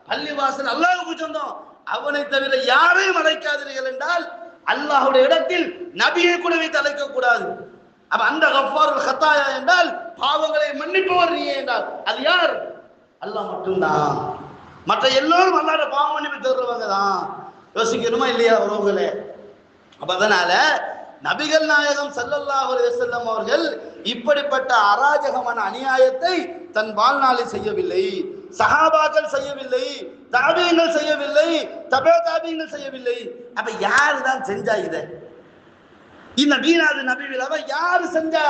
பள்ளிவாசல் அல்லாஹ்வுக்கு சொந்தம், அவனை தவிர யாரையும் அழைக்காதீர்கள் என்றால் அல்லாஹ்வுடைய இடத்தில் நபியை கூட வைத்து அழைக்க கூடாது. அப்ப அந்த கஃபாருல் ஹத்தாயா என்றால் பாவங்களை மன்னிப்பவர் நீ என்றால் அது யார்? அல்லாஹ் மட்டும்தான். மற்ற எல்லோரும் அல்லாஹ்வுடைய பாவ மன்னிப்பு தருவாங்க தான். யோசிக்கணுமா இல்லையா உறவுகளே? அப்ப அதனால நபிகள் நாயகம் ஸல்லல்லாஹு அலைஹி வஸல்லம் அவர்கள் இப்படிப்பட்ட அராஜகமான அநியாயத்தை தன் வாழ்நாளில் செய்யவில்லை, சஹாபாக்கள் செய்யவில்லை, தாபீங்கள் செய்யவில்லை, தபே தாபீங்கள் செய்யவில்லை. அப்ப யாரு தான் செஞ்சா இதை? இந்த மீலாது நபி விழாவை யாரு செஞ்சா?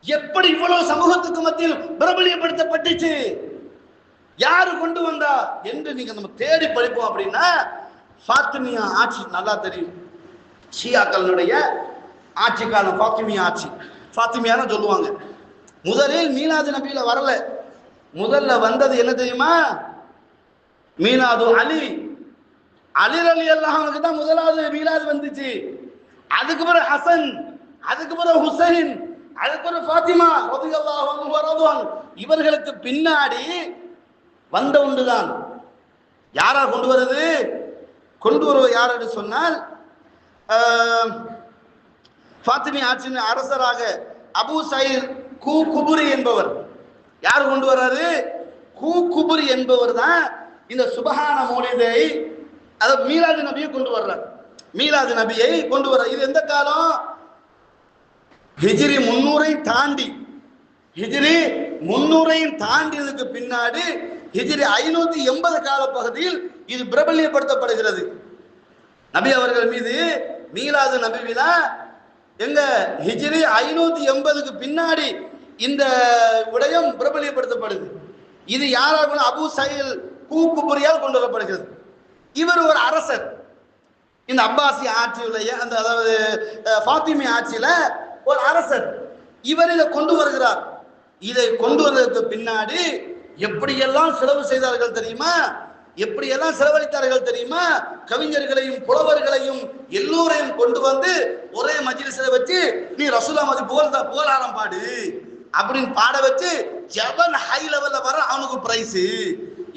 எப்படி இவ்வளவு சமூகத்துக்கு மத்தியில் பிரபலியப்படுத்தப்பட்டுச்சு? யாரு கொண்டு வந்தா என்று நீங்க நம்ம தேடி படிப்போம். அப்படின்னா ஃபாத்திமியா ஆட்சி நல்லா தெரியும். ஷியாக்களுடைய ஆட்சி காலம் ஃபாத்திமியா ஆட்சி. ஃபாத்திமியான்னு சொல்லுவாங்க. முதலில் மீலாது நபியில வரல. முதல்ல வந்தது என்ன தெரியுமா? மீலாது அலி. அலி ரலியல்லாஹு அன்ஹு தான் முதலாவது மீலாது வந்துச்சு. அதுக்கு பிறகு ஹசன், அதுக்கு பிறகு ஹுசைன், அதுக்கு பிறகு ஃபாத்திமா ரலியல்லாஹு அன்ஹு வரதுவான். இவர்களுக்கு பின்னாடி வந்த ஒன்றுதான். யாரா கொண்டு வருது? கொண்டு வருவது யார் என்று சொன்னால் ஃபாத்திமி ஆட்சியின் அரசராக அபு சயீத் குபுரி என்பவர். யார் கொண்டு வர்றாரு? குபுரி என்பவர் தான் இந்த சுப்ஹான மௌலிதை, அதாவது மீலாது நபியை கொண்டு வர்றார். மீலாது நபியை கொண்டு வர்றார். இது எந்த காலம்? ஹிஜ்ரி 300 தாண்டி, ஹிஜ்ரி 300 தாண்டியதுக்கு பின்னாடி ஹிஜ்ரி 580 கால பகுதியில் இது பிரபல்யப்படுத்தப்படுகிறது. நபி அவர்கள் மீது மீலாது நபி விழா எங்க ஹிஜ்ரி 580க்கு பின்னாடி இந்த விடயம் பிரபலியப்படுத்தப்படுது. இது யாரால்? அபு சைல் கூக்குபுரியால் கொண்டு வரப்படுகிறது. இவர் ஒரு அரசர். இந்த அப்பாசி ஆட்சியுடைய அந்த அதாவது ஃபாத்திமி ஆட்சியில ஒரு அரசர். இவர் இதை கொண்டு வருகிறார். இதை கொண்டு வந்ததற்கு பின்னாடி எப்படியெல்லாம் செலவு செய்தார்கள் தெரியுமா? எப்படியெல்லாம் செலவழித்தார்கள் தெரியுமா? கவிஞர்களையும் புலவர்களையும் எல்லோரையும் கொண்டு வந்து ஒரே மஜ்லிஸ்ல வச்சு நீ ரசூலுல்லாஹ் மதி புகழாரம் பாடு அப்படின்னு பாட வச்சு ஜபன் ஹை லெவல்ல வர அவனுக்கு பிரைஸ்.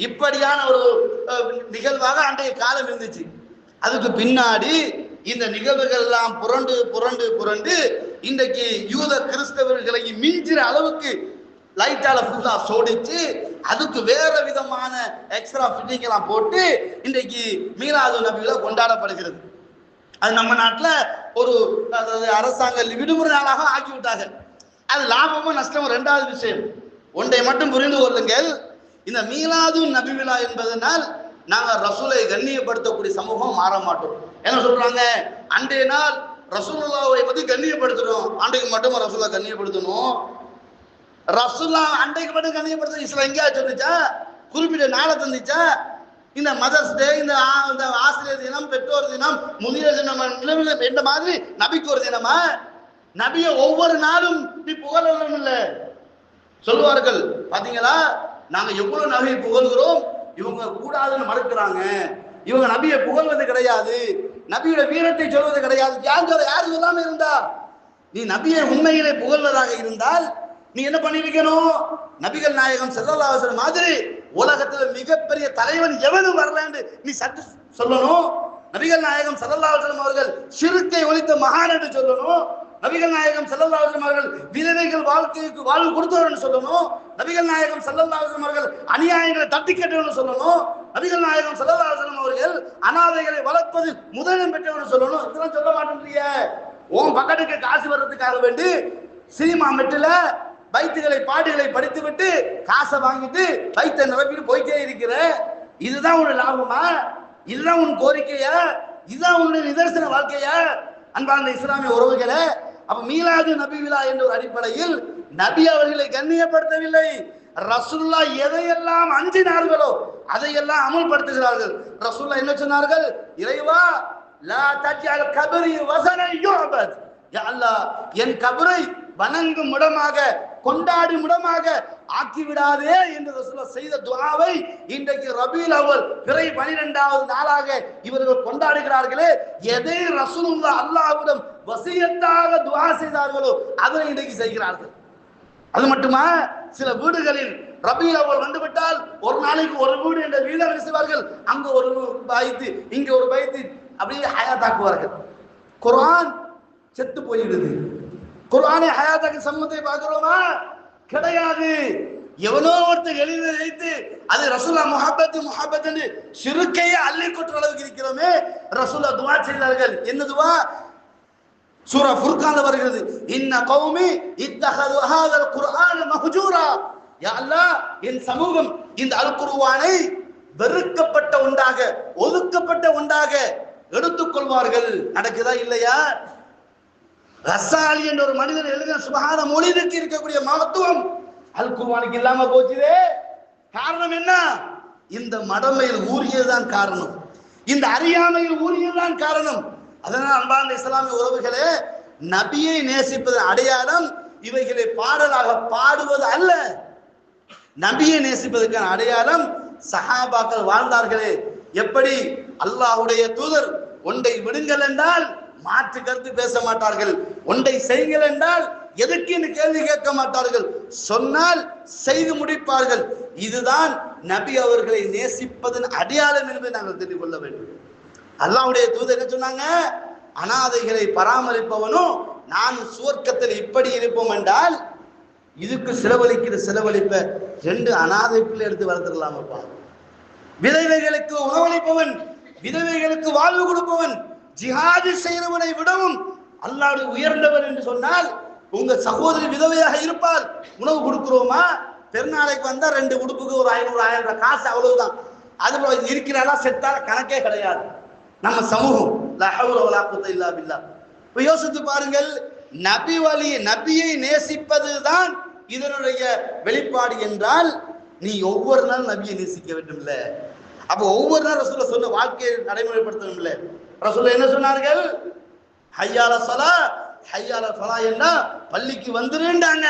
இப்படியான ஒரு நிகழ்வாக அன்றைய காலம் இருந்துச்சு. அதுக்கு பின்னாடி இந்த நிகழ்வுகள் எல்லாம் புரண்டு புரண்டு புரண்டு இன்றைக்கு யூத கிறிஸ்தவர்களை மிஞ்சிற அளவுக்கு லைட்டால ஃபுல்லா சோடிச்சு அதுக்கு வேற விதமான எக்ஸ்ட்ரா ஃபிட்டிங் எல்லாம் போட்டு இன்றைக்கு மீலாது நபியில கொண்டாடப்படுகிறது. அது நம்ம நாட்டில் ஒரு அரசாங்க விடுமுறை நாளாக ஆக்கி விட்டாங்க. அது லாபமும் நஷ்டமும் ரெண்டாவது விஷயம். ஒன்றை மட்டும் புரிந்து கொள்ளுங்கள், இந்த மீலாது நபி விழா என்பதனால் நாங்கள் ரசூலை கண்ணியப்படுத்தக்கூடிய சமூகம் மாற மாட்டோம். என்ன சொல்றாங்க? அன்றைய நாள் ரசூலுல்லாவை பத்தி கண்ணியப்படுத்தணும். அன்றைக்கு மட்டும் ரசூலா கண்ணியப்படுத்தணும். ரசூல்லா அன்றைக்கு மட்டும் கண்ணியப்படுத்த இஸ்லாம் எங்கேயா சொல்லிச்சா? குறிப்பிட்ட நாளை தந்துச்சா? இந்த மதர்ஸ் டே, இந்த ஆசிரியர் தினம், பெற்றோர் தினம், முதியோர் தினம் என்ற மாதிரி நபிக்கு ஒரு தினமா? நபியை ஒவ்வொரு நாளும் நீ புகழணும் இல்ல சொல்லுவார்கள். பாத்தீங்களா, நாங்க எவ்வளவு நபியை புகழ்கிறோம், இவங்க கூடாதுன்னு மறுக்கிறாங்க. இவங்க நபியை புகழ்வது கிடையாது, நபியோட வீரத்தை சொல்வது கிடையாது. யாரு சொல்லாம இருந்தா? நீ நபியை உண்மையிலே புகழ்வதாக இருந்தால் நீ என்ன பண்ணிருக்கணும்? நபிகள் நாயகம் ஸல்லல்லாஹு அலைஹி வஸல்லம் மாதிரி உலகத்துல மிகப்பெரிய தலைவன் எவனும் வரலன்னு நீ சட்டு சொல்லணும். நபிகள் நாயகம் ஸல்லல்லாஹு அலைஹி வஸல்லம் அவர்கள் ஷிர்க்கை ஒழித்த மகான் என்று சொல்லணும். நபிகள் நாயகம் ஸல்லல்லாஹு அலைஹி வஸல்லம் அவர்கள் விதவைகள் வாழ்க்கைக்கு வாழ்வு கொடுத்தவர்னு சொல்லணும். நபிகள் நாயகம் ஸல்லல்லாஹு அலைஹி வஸல்லம் அவர்கள் அநியாயங்களை தட்டி கேட்டவர்னு சொல்லணும். நபிகள் நாயகம் ஸல்லல்லாஹு அலைஹி வஸல்லம் அவர்கள் அனாதைகளை வளர்ப்பதில் முதலிடம் பெற்றவர்னு சொல்லணும். இதெல்லாம் சொல்ல மாட்டேன்றீங்க. உன் பக்கத்துக்கு காசு வர்றதுக்காக வேண்டி சினிமா மெட்டில பைத்துகளை பாட்டுகளை படித்து விட்டு காசை வாங்கிட்டு பைத்தை நிரப்பிட்டு போயிட்டே இருக்கிற. இதுதான் உன் லாபமா? இதுதான் உன் கோரிக்கையா? இதுதான் உன்னுடைய நிதர்சன வாழ்க்கையா? அன்பார்ந்த இஸ்லாமிய உறவுகளே, அப்ப மீலாது நபி விழா என்ற ஒரு அடிப்படையில் நபி அவர்களை கண்ணியப்படுத்தவில்லை. ரசூலுல்லா எதையெல்லாம் அஞ்சினார்களோ அதையெல்லாம் அமல்படுத்துகிறார்கள். ரசூலுல்லா என்ன சொன்னார்கள்? இறைவா, லா தஜ்அல் கப்ரி வஸனை யுஅபத். யா அல்லாஹ், என் கபரை வணங்கும் இடமாக, கொண்டாடும் இடமாக ஆக்கிவிடாதே என்று ரசூலுல்லாஹ் செய்த துஆவை இன்றைக்கு ரபீல் அவ்வல் பிறை 12வது நாளாக இவர்கள் கொண்டாடுகிறார்களே. எதை ரசூலுல்லாஹ் அல்லாஹ்விடம் வசியத்தாக துஆ செய்தார்களோ அதை இன்றைக்கு செய்கிறார்கள். அது மட்டுமா, சில வீடுகளில் ரபீல் அவ்வல் வந்துவிட்டால் ஒரு நாளைக்கு ஒரு வீடு என்ற வீதம் செய்வார்கள். அங்க ஒரு பைத்து, இங்க ஒரு பைத்து, அப்படியே ஹயாத்தாக்குவார்கள். குர்ஆன் செத்து போயிடுது. குர்ஆனை ஹயாத்தாக்கு சம்மத்தை பார்க்கிறோமா? கிடையாது. எவனோ ஒருத்தர் எழுதி வைத்து அது ரசூலுல்லாஹ் முஹப்பத் என்று ஷிர்க்கையே அள்ளி கொட்டுற அளவுக்கு இருக்கிறோமே. ரசூலுல்லாஹ் துஆ செய்தார்கள். என்ன துஆ? சூரா ஃபுர்கான்ல வருகிறது, இன்ன கௌமி இத்தஹது ஹாதல் குர்ஆன மஹ்ஜூரா. யா அல்லாஹ், என் சமூகம் இந்த அல் குர்ஆனை வெறுக்கப்பட்ட ஒன்றாக, ஒதுக்கப்பட்ட ஒன்றாக எடுத்துக்கொள்வார்கள். நடக்குதா இல்லையா? ரசாலி என்ற ஒரு மனிதன் எழுதின சுபஹான மொழிக்கு இருக்கக்கூடிய மகத்துவம் அல் குர்ஆனுக்கு இல்லாம போச்சுதே. காரணம் என்ன? இந்த மடமையில் ஊறியதுதான் காரணம், இந்த அறியாமையில் ஊறியதுதான் காரணம். அதனால் அன்பார்ந்த இஸ்லாமிய உறவுகளே, நபியை நேசிப்பதன் அடையாளம் இவைகளை பாடலாக பாடுவது அல்ல. நபியை நேசிப்பதற்கான அடையாளம் சஹாபாக்கள் வாழ்ந்தார்களே. எப்படி அல்லாஹ்வுடைய தூதர் ஒன்றை விடுங்கள் என்றால் மாற்று கருத்து பேச மாட்டார்கள், ஒன்றை செய்யுங்கள் என்றால் எதற்கு என்று கேள்வி கேட்க மாட்டார்கள், சொன்னால் செய்து முடிப்பார்கள். இதுதான் நபி அவர்களை நேசிப்பதன் அடையாளம் என்பதை நாங்கள் தெரிந்து கொள்ள வேண்டும். அல்லாஹ்வுடைய தூதர் என்ன சொன்னாங்க? அனாதைகளை பராமரிப்பவனும் நான் சுவர்க்கத்தில் இப்படி இருப்போம் என்றால் இதுக்கு செலவழிக்கிற செலவழிப்ப 2 அனாதை பிள்ளை எடுத்து வளர்த்துடலாமப்பா. விதவைகளுக்கு உணவளிப்பவன், விதவைகளுக்கு வாழ்வு கொடுப்பவன், ஜிஹாது செய்கிறவனை விடவும் அல்லாஹ் உயர்ந்தவன் என்று சொன்னால், உங்க சகோதரி விதவையாக இருப்பால் உணவு கொடுக்கிறோமா? பெருநாளைக்கு வந்தா 2 உடுப்புக்கு ஒரு 500 காசு, அவ்வளவுதான். அது இருக்கிறாரா செத்தால கணக்கே கிடையாது. நம்ம சமூகம் லா ஹவ்ல வலா குவத்த இல்லா பில்லாஹ். இப்ப யோசித்து பாருங்கள், நபியை நேசிப்பதுதான் இதனுடைய வெளிப்பாடு என்றால் நீ ஒவ்வொரு நாள் நபியை நேசிக்க வேண்டும் இல்ல. அப்ப ஒவ்வொரு நாள் ரசூலுல்லாஹ் சொன்ன வாழ்க்கையை நடைமுறைப்படுத்தணும் இல்ல. ரசூலுல்லாஹ் என்ன சொன்னார்கள்? ஹய்யால ஸலா ஹய்யால ஃபலா என்ன பள்ளிக்கு வந்துருண்டாங்க.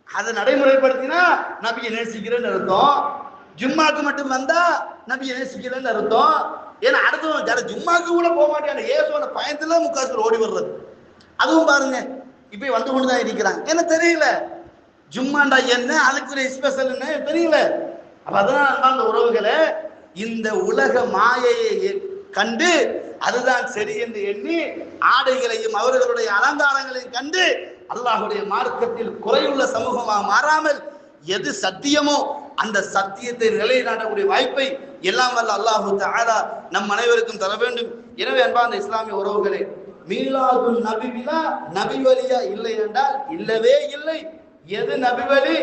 அதை நடைமுறைப்படுத்தினா நபியை நேசிக்கிறேன்னு அர்த்தம். ஜும்மாக்கு மட்டும் வந்தா நபியை நேசிக்கிறேன்னு அர்த்தம். ஏன்னா அடுத்தவன் ஜும்மாக்கு கூட போக மாட்டேன் ஏசோன பயத்துல முக்காசு ஓடி வர்றது. அதுவும் பாருங்க இப்ப வந்து கொண்டுதான் இருக்கிறாங்க. என்ன தெரியல ஜும்மாண்டா என்ன, அதுக்குரிய ஸ்பெஷல் என்ன தெரியல. அப்ப அதனால அந்த உறவுகளை இந்த உலக மாயையை கண்டு அதுதான் சரி என்று எண்ணி ஆடைகளையும் அவர்களுடைய அலங்காரங்களையும் கண்டு அல்லாஹுடைய மார்க்கத்தில் குறையுள்ள சமூகமாக மாறாமல் எது சத்தியமோ அந்த சத்தியத்தை நிலைநாட்டக்கூடிய வாய்ப்பை எல்லாம் வல்ல அல்லாஹு தஆலா நம் அனைவருக்கும் தர வேண்டும். எனவே அன்பார்ந்த இஸ்லாமிய உறவுகளே, மீலாதுன் நபி விழா நபி வழியா இல்லை என்றால் இல்லவே இல்லை. எது நபி வழி,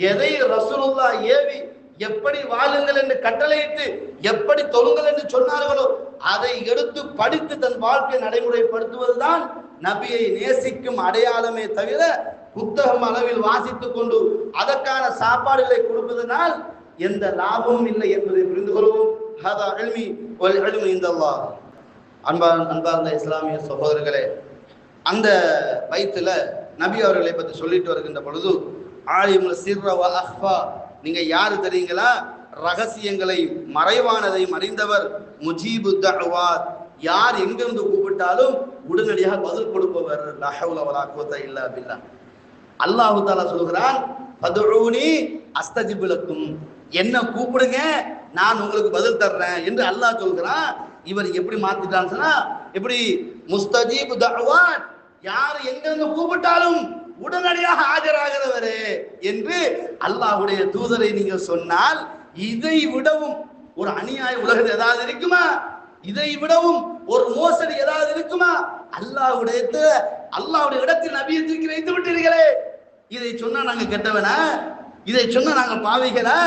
எதை ரசூலுல்லாஹ் ஏவி எப்படி வாழுங்கள் என்று கட்டளையிட்டு எப்படி தொழுங்கள் என்று சொன்னார்களோ அதை எடுத்து படித்து தன் வாழ்க்கையை நடைமுறைப்படுத்துவதுதான் நபியை நேசிக்கும் அடையாளமே தவிர புத்தகம் அளவில் வாசித்துக் கொண்டு அதற்கான சாப்பாடுகளை கொடுப்பதனால் எந்த லாபமும் இல்லை என்பதை புரிந்து கொள்வோம். ஹதா இல்மி வல் இல்மு இன்தல்லாஹ். அன்பார்ந்த இஸ்லாமிய சகோதரர்களே, அந்த பைத்துல நபி அவர்களை பற்றி சொல்லிட்டு வருகின்ற பொழுது ஆலிமுல் சிர்ர வ அஹ்ஃபா, நீங்க யாரு தெரியுங்களா? ரகசியங்களை மறைவானதையும் அறிந்தவர். முஜீபு தஅவாத், யார் எங்கிருந்து கூப்பிட்டாலும் உடனடியாக பதில் கொடுப்பவர். லா ஹவ்ல வலா குவத்த இல்லா பில்லாஹ். அல்லாஹ் தஆலா சொல்கிறான், ஃபதுஊனி அஸ்தஜிபு லக்கும், என்ன கூப்பிடுங்க நான் உங்களுக்கு பதில் தர்றேன் என்று அல்லாஹ் சொல்கிறான். இவர் எப்படி மாத்திட்டான்னு சொன்னா, எப்படி முஸ்தஜீபு தஅவாத், யார் எங்கிருந்து கூப்பிட்டாலும் உடனடியாக ஆஜராகிறவரே என்று அல்லாஹ்வுடைய தூதரை நீங்க சொன்னால் இதை விடவும் ஒரு அநியாய உலகத்தில் ஏதாவது இருக்குமா? இதை விடவும் ஒரு மோசடி ஏதாவது இருக்குமா? அல்லாஹ்வுடைய இடத்தில் நபியை தூக்கி வைத்து விட்டீர்களே. இதை சொன்னா நாங்க கெட்டவனா? இதை சொன்னா நாங்க பாவிகளா?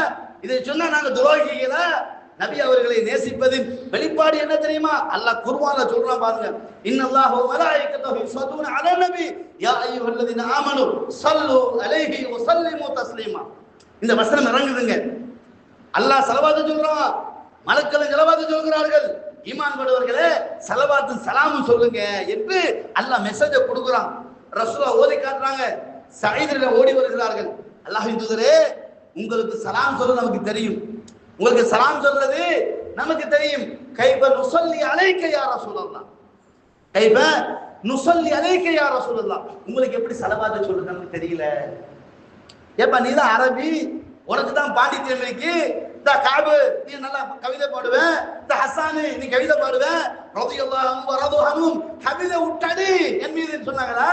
இதை சொன்னா நாங்க துரோகிகளா? நபி அவர்களை நேசிப்பதின் வெளிப்பாடு என்ன தெரியுமா? அல்லாஹ் குர்ஆன்ல சொல்றான் பாருங்க, இன்னல்லாஹு வ மலாயிகத்துஹு யுஸல்லூன அலன் நபி யா அய்யுஹல்லதீன ஆமனு ஸல்லு அலைஹி வ ஸல்லிமு தஸ்லீமா. இந்த வசனம் இறங்குதுங்க. அல்லாஹ் ஸலவாத் சொல்றான், மலக்களும் ஸலவாத் சொல்கிறார்கள். ஈமான் கொண்டவர்களே ஸலவாத்தும் சலாமும் சொல்லுங்க என்று அல்லாஹ் மெசேஜை கொடுக்குறான். ரசூலுல்லாஹ் ஓதி காட்டுறாங்க. சயீதில ஓடி வருகிறார்கள். அல்லாஹ்வின் தூதரே, உங்களுக்கு சலாம் சொல்ல நமக்கு தெரியும், உங்களுக்கு சலாம் சொல்றது நமக்கு தெரியும். கைப நுஸல்லி அலைக யா ரசூலல்லாஹ், கைப நுஸல்லி அலைக யா ரசூலல்லாஹ், உங்களுக்கு எப்படி ஸலவாத் சொல்றது நமக்கு தெரியல. ஏப்பா நீ தான் அரபி, உனக்கு தான் பாண்டித்யம் இருக்கு. இந்த காபு நீ நல்லா கவிதை பாடுவ, இந்த ஹஸ்ஸானு நீ கவிதை பாடுவ, ரலியல்லாஹு அன்ஹு வ ரது அன்ஹும் கவிதை விட்டாடி என் மீது சொன்னாங்களா?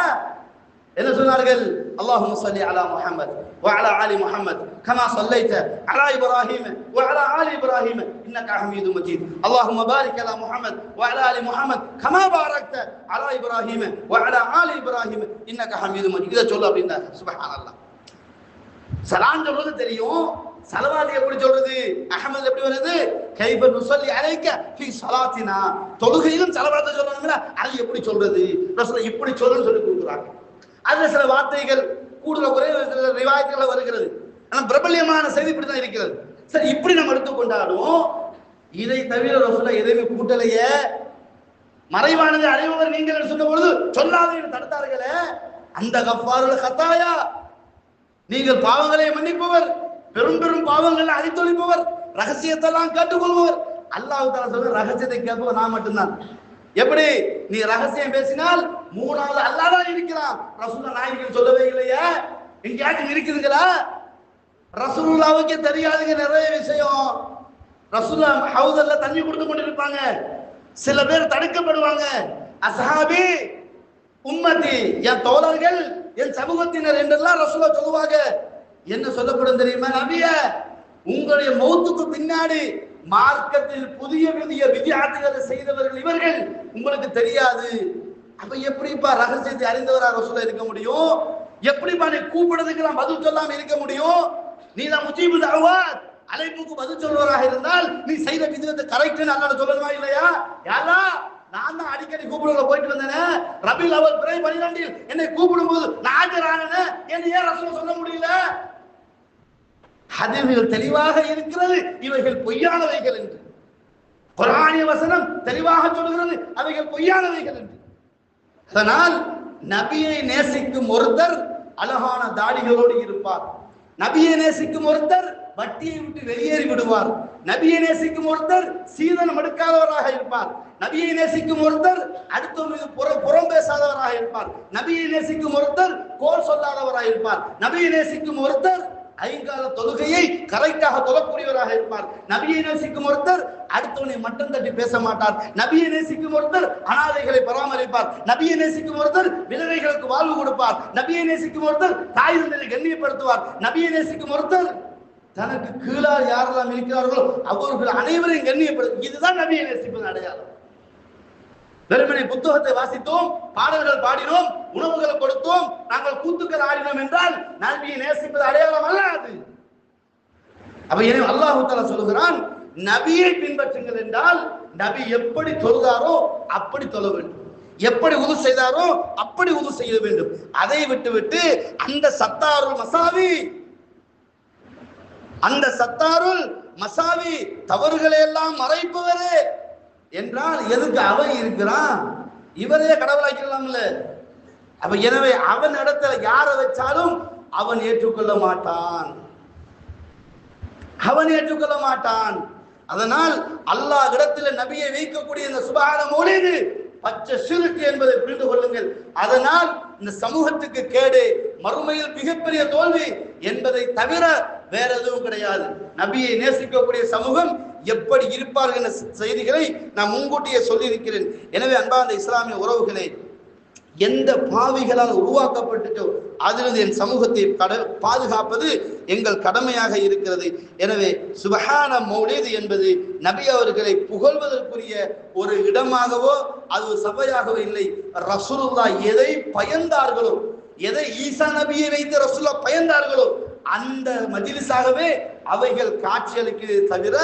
என்ன சொன்னார்கள்? அல்லாஹும்ம ஸல்லி அலா முஹம்மத் வ அலா ஆலி முஹம்மத் கமா ஸல்லைத அலா இப்ராஹீம் வ அலா ஆலி இப்ராஹீம் இன்னக ஹமீதும் மஜீத். அல்லாஹும்ம பாரிக் அலா முஹம்மத் வ அலா ஆலி முஹம்மத் கமா பாரக்த அலா இப்ராஹீம் வ அலா ஆலி இப்ராஹீம் இன்னக ஹமீதும் மஜீத். இத சொல்ல அப்படினா சுப்ஹானல்லாஹ். சலாம் சொல்றது தெரியும், ஸலவாத் எப்படி சொல்றது? அஹ்மத் எப்படி வருது? கைப நுஸல்லி அலைக ஃபீ ஸலாத்தினா, தொழுகையிலும் ஸலவாத் சொல்லணும்ல, அது எப்படி சொல்றது? ரசூல் இப்படி சொல்லுன்னு சொல்லி கொடுக்குறாங்க. அதுல சில வார்த்தைகள் கூடுதல் குறைய ரிவாயத்துகள் வருகிறது. ஆனா பிரபல்யமான செய்தி இப்படி தான் இருக்கிறது. சரி, இப்படி நம்ம எடுத்துக்கொண்டாலும் இதை தவிர ரசூலுல்லாஹ் எதையுமே கூட்டலையே. மறைவானது அறிபவர் நீங்கள் சொன்ன பொழுது சொல்லாதீர்கள் தடுத்தார்களே. அந்த கஃபாருல் கத்தாயா, நீங்கள் பாவங்களை மன்னிப்பவர், பெரும் பெரும் பாவங்களை அழித்தொழிப்பவர், ரகசியத்தெல்லாம் கேட்டுக்கொள்பவர். அல்லாஹ் தஆலா சொல்ற ரகசியத்தை கேட்பவர் நான் மட்டும்தான். எப்படி நீ ரகசியம் பேசினால் மூணாவது அல்லாஹ் தான் இருக்கிறான். ரசூலுல்லாஹ் நாயகம் சொல்லவே இல்லையா? எங்கேயாச்சும் இருக்குதுங்களா? ரசூலுல்லாஹ்வுக்கே தெரியாதுங்க நிறைய விஷயம். ரசூலுல்லாஹ் ஹவுதல்ல தண்ணி கொடுத்து கொண்டிருப்பாங்க, சில பேர் தடுக்கப்படுவாங்க. அஸ்ஹாபி உம்மதி, என் தோழர்கள், என் சமூகத்தினர் என்றெல்லாம் ரசூலுல்லாஹ் சொல்லுவாங்க. என்ன சொல்லப்படும் தெரியுமா? நபியே, உங்களுடைய மௌத்துக்கு பின்னாடி மார்க்கத்தில் புதிய புதிய விதியாத்துகளை செய்தவர்கள் இவர்கள், உங்களுக்கு தெரியாது. அப்ப எப்படிப்பா ரகசியத்தை அறிந்தவரா ரசூலுல்லாஹ் இருக்க முடியும்? எப்படிப்பா நீ கூப்பிடுறதுக்கெல்லாம் பதில் சொல்லாம இருக்க முடியும்? நீ தான் முஜீபு தஅவாத், அழைப்புக்கு பதில் சொல்வராக இருந்தால் நீ செய்த விதத்தை கரெக்ட்னு அல்லாஹ் சொல்லணுமா இல்லையா? யாரா நான் தான் அடிக்கடி கூப்பிடுறத போயிட்டு வந்தேன், ரபியுல் அவல் பிறை 12 என்னை கூப்பிடும் போது நான் ஆஜரானேன், என்ன ஏன் ரசூல் சொல்ல முடியல? ஹதீஸ்கள் தெளிவாக இருக்கிறது இவைகள் பொய்யானவைகள் என்று. குர்ஆனிய வசனம் தெளிவாக சொல்கிறது அவைகள் பொய்யானவைகள் என்று. அதனால் நபியை நேசிக்கும் ஒருத்தர் அழகான தாடிகளோடு இருப்பார். நபியை நேசிக்கும் ஒருத்தர் வட்டியை விட்டு வெளியேறி விடுவார். நபியை நேசிக்கும் ஒருத்தர் சீதனம் எடுக்காதவராக இருப்பார். நபியை நேசிக்கும் ஒருத்தர் அடுத்தவர்களுக்கு புறம் பேசாதவராக இருப்பார். நபியை நேசிக்கும் ஒருத்தர் கோல் சொல்லாதவராக இருப்பார். நபியை நேசிக்கும் ஒருத்தர் ஐங்கால தொழுகையை கரெக்டாக தொழக்கூடியவராக இருப்பார். நபியை நேசிக்கும் ஒருத்தர் அடுத்தவனை மட்டம் தட்டி பேச மாட்டார். நபியை நேசிக்கும் ஒருத்தர் அனாதைகளை பராமரிப்பார். நபியை நேசிக்கும் ஒருத்தர் விதவைகளுக்கு வாழ்வு கொடுப்பார். நபியை நேசிக்கும் ஒருத்தர் தாய் தந்தையை கண்ணியப்படுத்துவார். நபியை நேசிக்கும் ஒருத்தர் தனக்கு கீழால் யாரெல்லாம் இருக்கிறார்களோ அவர்கள் அனைவரையும் கண்ணியப்படுத்தும். இதுதான் நபியை நேசிப்பது அடையாளம். வெறுமனை புத்தகத்தை வாசித்தோம், பாடல்கள் பாடினோம், உணவுகளை கொடுத்தோம், நாங்கள் கூத்துக்கள் ஆடினோம் என்றால் நபியை நேசிப்பது அடையாளம் அல்ல அது. அப்ப எனவே அல்லாஹ் தஆலா சொல்கிறான், நபியை பின்பற்றுங்கள் என்றால் நபி எப்படி தொழுதாரோ அப்படி தொழ வேண்டும், எப்படி உது செய்தாரோ அப்படி உது செய்ய வேண்டும். அதை விட்டுவிட்டு அந்த சத்தாருல் மசாவி தவறுகளை எல்லாம் மறைப்பவரே என்றால் எதுக்கு அவன் இருக்கிறான்? இவரையே கடவுளாக்கிடலாம்ல. அப்ப எனவே அவன் இடத்துல யாரை வச்சாலும் அவன் ஏற்றுக்கொள்ள மாட்டான். அதனால் அல்லாஹ் இடத்துல நபியை வைக்கக்கூடிய இந்த சுப்ஹான மௌலிது பச்சை ஷிர்க் என்பதை புரிந்து கொள்ளுங்கள். அதனால் இந்த சமூகத்துக்கு கேடு, மறுமையில் மிகப்பெரிய தோல்வி என்பதை தவிர வேற எதுவும் கிடையாது. நபியை நேசிக்கக்கூடிய சமூகம் எப்படி இருப்பார்கள் என்ற செய்திகளை நான் முன்கூட்டியே சொல்லியிருக்கிறேன். எனவே அன்பார்ந்த இஸ்லாமிய உறவுகளே, எந்த பாவிகளால் உருவாக்கப்பட்டுட்டோ அதிலிருந்து என் சமூகத்தை பாதுகாப்பது எங்கள் கடமையாக இருக்கிறது. எனவே சுப்ஹான மௌலிது என்பது நபி அவர்களை புகழ்வதற்குரிய ஒரு இடமாகவோ அது சபையாகவோ இல்லை. ரசூலுல்லாஹ் எதை பயந்தார்களோ, எதை ஈசா நபியை வைத்து ரசூலுல்லாஹ் பயந்தார்களோ அந்த மஜ்லிஸாகவே அவைகள் காட்சியளிக்கிறது தவிர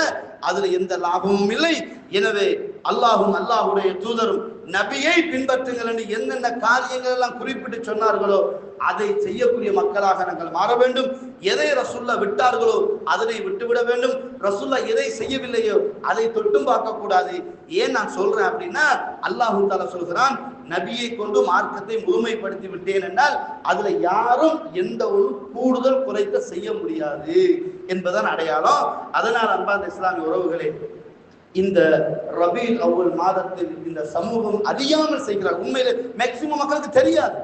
அதுல எந்த லாபமும் இல்லை. எனவே அல்லாஹும் அல்லாஹுடைய தூதரும் நபியை பின்பற்றுங்கள் என்று என்னென்ன காரியங்கள் எல்லாம் குறிப்பிட்டு சொன்னார்களோ அதை செய்யக்கூடிய மக்களாக நாங்கள் மாற வேண்டும். எதை ரசூல்லா விட்டார்களோ அதனை விட்டுவிட வேண்டும். ரசூல்லா எதை செய்யவில்லையோ அதை தொட்டும் பார்க்க கூடாது. ஏன் நான் சொல்றேன் அப்படின்னா, அல்லாஹ் தஆலா சொல்கிறான், நபியை கொண்டு மார்க்கத்தை முழுமைப்படுத்தி விட்டேன் என்றால் அதுல யாரும் எந்த ஒரு கூடுதல் குறைத்த செய்ய முடியாது என்பதன் அடையாளம். அதனால் அன்பார்ந்த இஸ்லாமிய உறவுகளே, இந்த ரபீல் அவ்வல் மாதத்தில் இந்த சமூகம் அறியாமல் செய்கிறார். உண்மையிலே மேக்சிமம் மக்களுக்கு தெரியாது.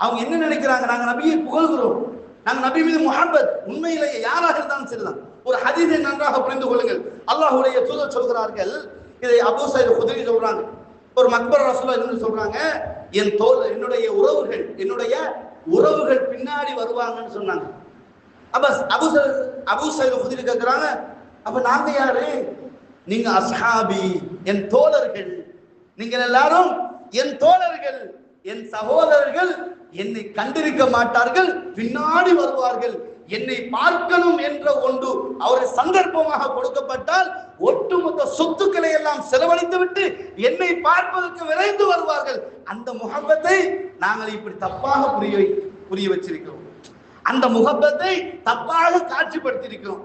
அவங்க என்ன நினைக்கிறாங்க, நாங்க நபியை புகழ்கிறோம், நாங்க நபி மீது முஹப்பத். உண்மையிலேயே யாராக இருந்தாலும் சரிதான். ஒரு ஹதீஸை நன்றாக புரிந்து கொள்ளுங்கள். அல்லாஹ்வுடைய தூதர் சொல்கிறார்கள், இதை அபூ சயீத் குத்ரி சொல்றாங்க, ஒரு மக்பர் ரசூலுல்லாஹ் என்று சொல்றாங்க, என்னுடைய உறவுகள் பின்னாடி வருவாங்கன்னு சொன்னாங்க. அப்ப அபூ சயீத் குத்ரி கேட்கிறாங்க, அப்ப நாங்க யாரு? நீங்க அஸ்ஹாபி, என் தோழர்கள், நீங்கள் எல்லாரும் என் தோழர்கள், என் சகோதரர்கள். என்னை கண்டிருக்க மாட்டார்கள், பின்னாடி வருவார்கள். என்னை பார்க்கணும் என்ற ஒன்று அவரை சந்தர்ப்பமாக கொடுக்கப்பட்டால் ஒட்டுமொத்த சொத்துக்களை எல்லாம் செலவழித்து விட்டு என்னை பார்ப்பதற்கு விரைந்து வருவார்கள். அந்த முஹப்பத்தை நாங்கள் இப்படி தப்பாக புரிய வச்சிருக்கிறோம். அந்த முஹப்பத்தை தப்பாக காட்சிப்படுத்தியிருக்கிறோம்.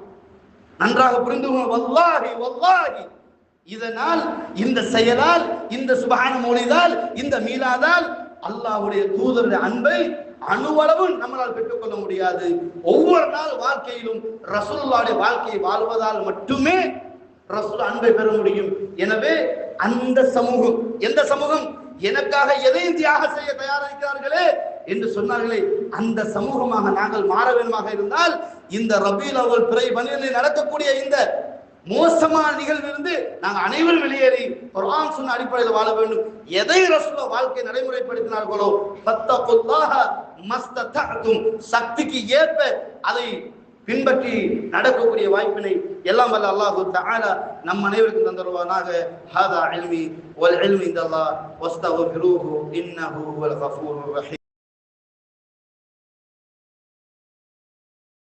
நன்றாக புரிந்து வல்லாஹி வல்லாஹி, இதனால் இந்த செயலால், இந்த சுப்ஹான மௌலிதால், இந்த மீலாதால் அல்லாஹ்வுடைய தூதருடைய அன்பை அணுவளவு நம்மளால் பெற்றுக்கொள்ள முடியாது. ஒவ்வொரு நாள் வாழ்க்கையிலும் ரசூலுல்லாஹ்வுடைய வாழ்க்கையை வாழ்வதால் மட்டுமே ரசூல் அன்பை பெற முடியும். எனவே அந்த சமூகம், எந்த சமூகம் எனக்காக எதையும் தியாகம் செய்ய தயாரிக்கிறார்களே என்று சொன்னார்களே, அந்த சமூகமாக நாங்கள் மாற வேண்டுமாக இருந்தால் இந்த ரபீல் அவ்வல் பிறை 12 நடக்கக்கூடிய இந்த மோசமான நிகழ்விலிருந்து நாங்கள் அனைவரும் வெளியேறி குர்ஆன் சொன்ன அடிப்படையில் வாழ வேண்டும். எதை ரசூலுல்லாஹ் வாழ்க்கை நடைமுறைப்படுத்தினார்களோ ஃபத்தகுல்லாஹ மஸ்ததஅதும், சக்திக்கு ஏற்ப அதை பின்பற்றி நடக்கக்கூடிய வாய்ப்பினை எல்லாம் வல்ல அல்லாஹ் தஆலா நம் அனைவருக்கும் தந்தருவானாக. ஹாதா இல்மி வல் இல்மு இன்தல்லாஹ் வஸ்தக்ஃபிரூஹு இன்னஹு ஹுவல் கஃபூருர் ரஹீம்.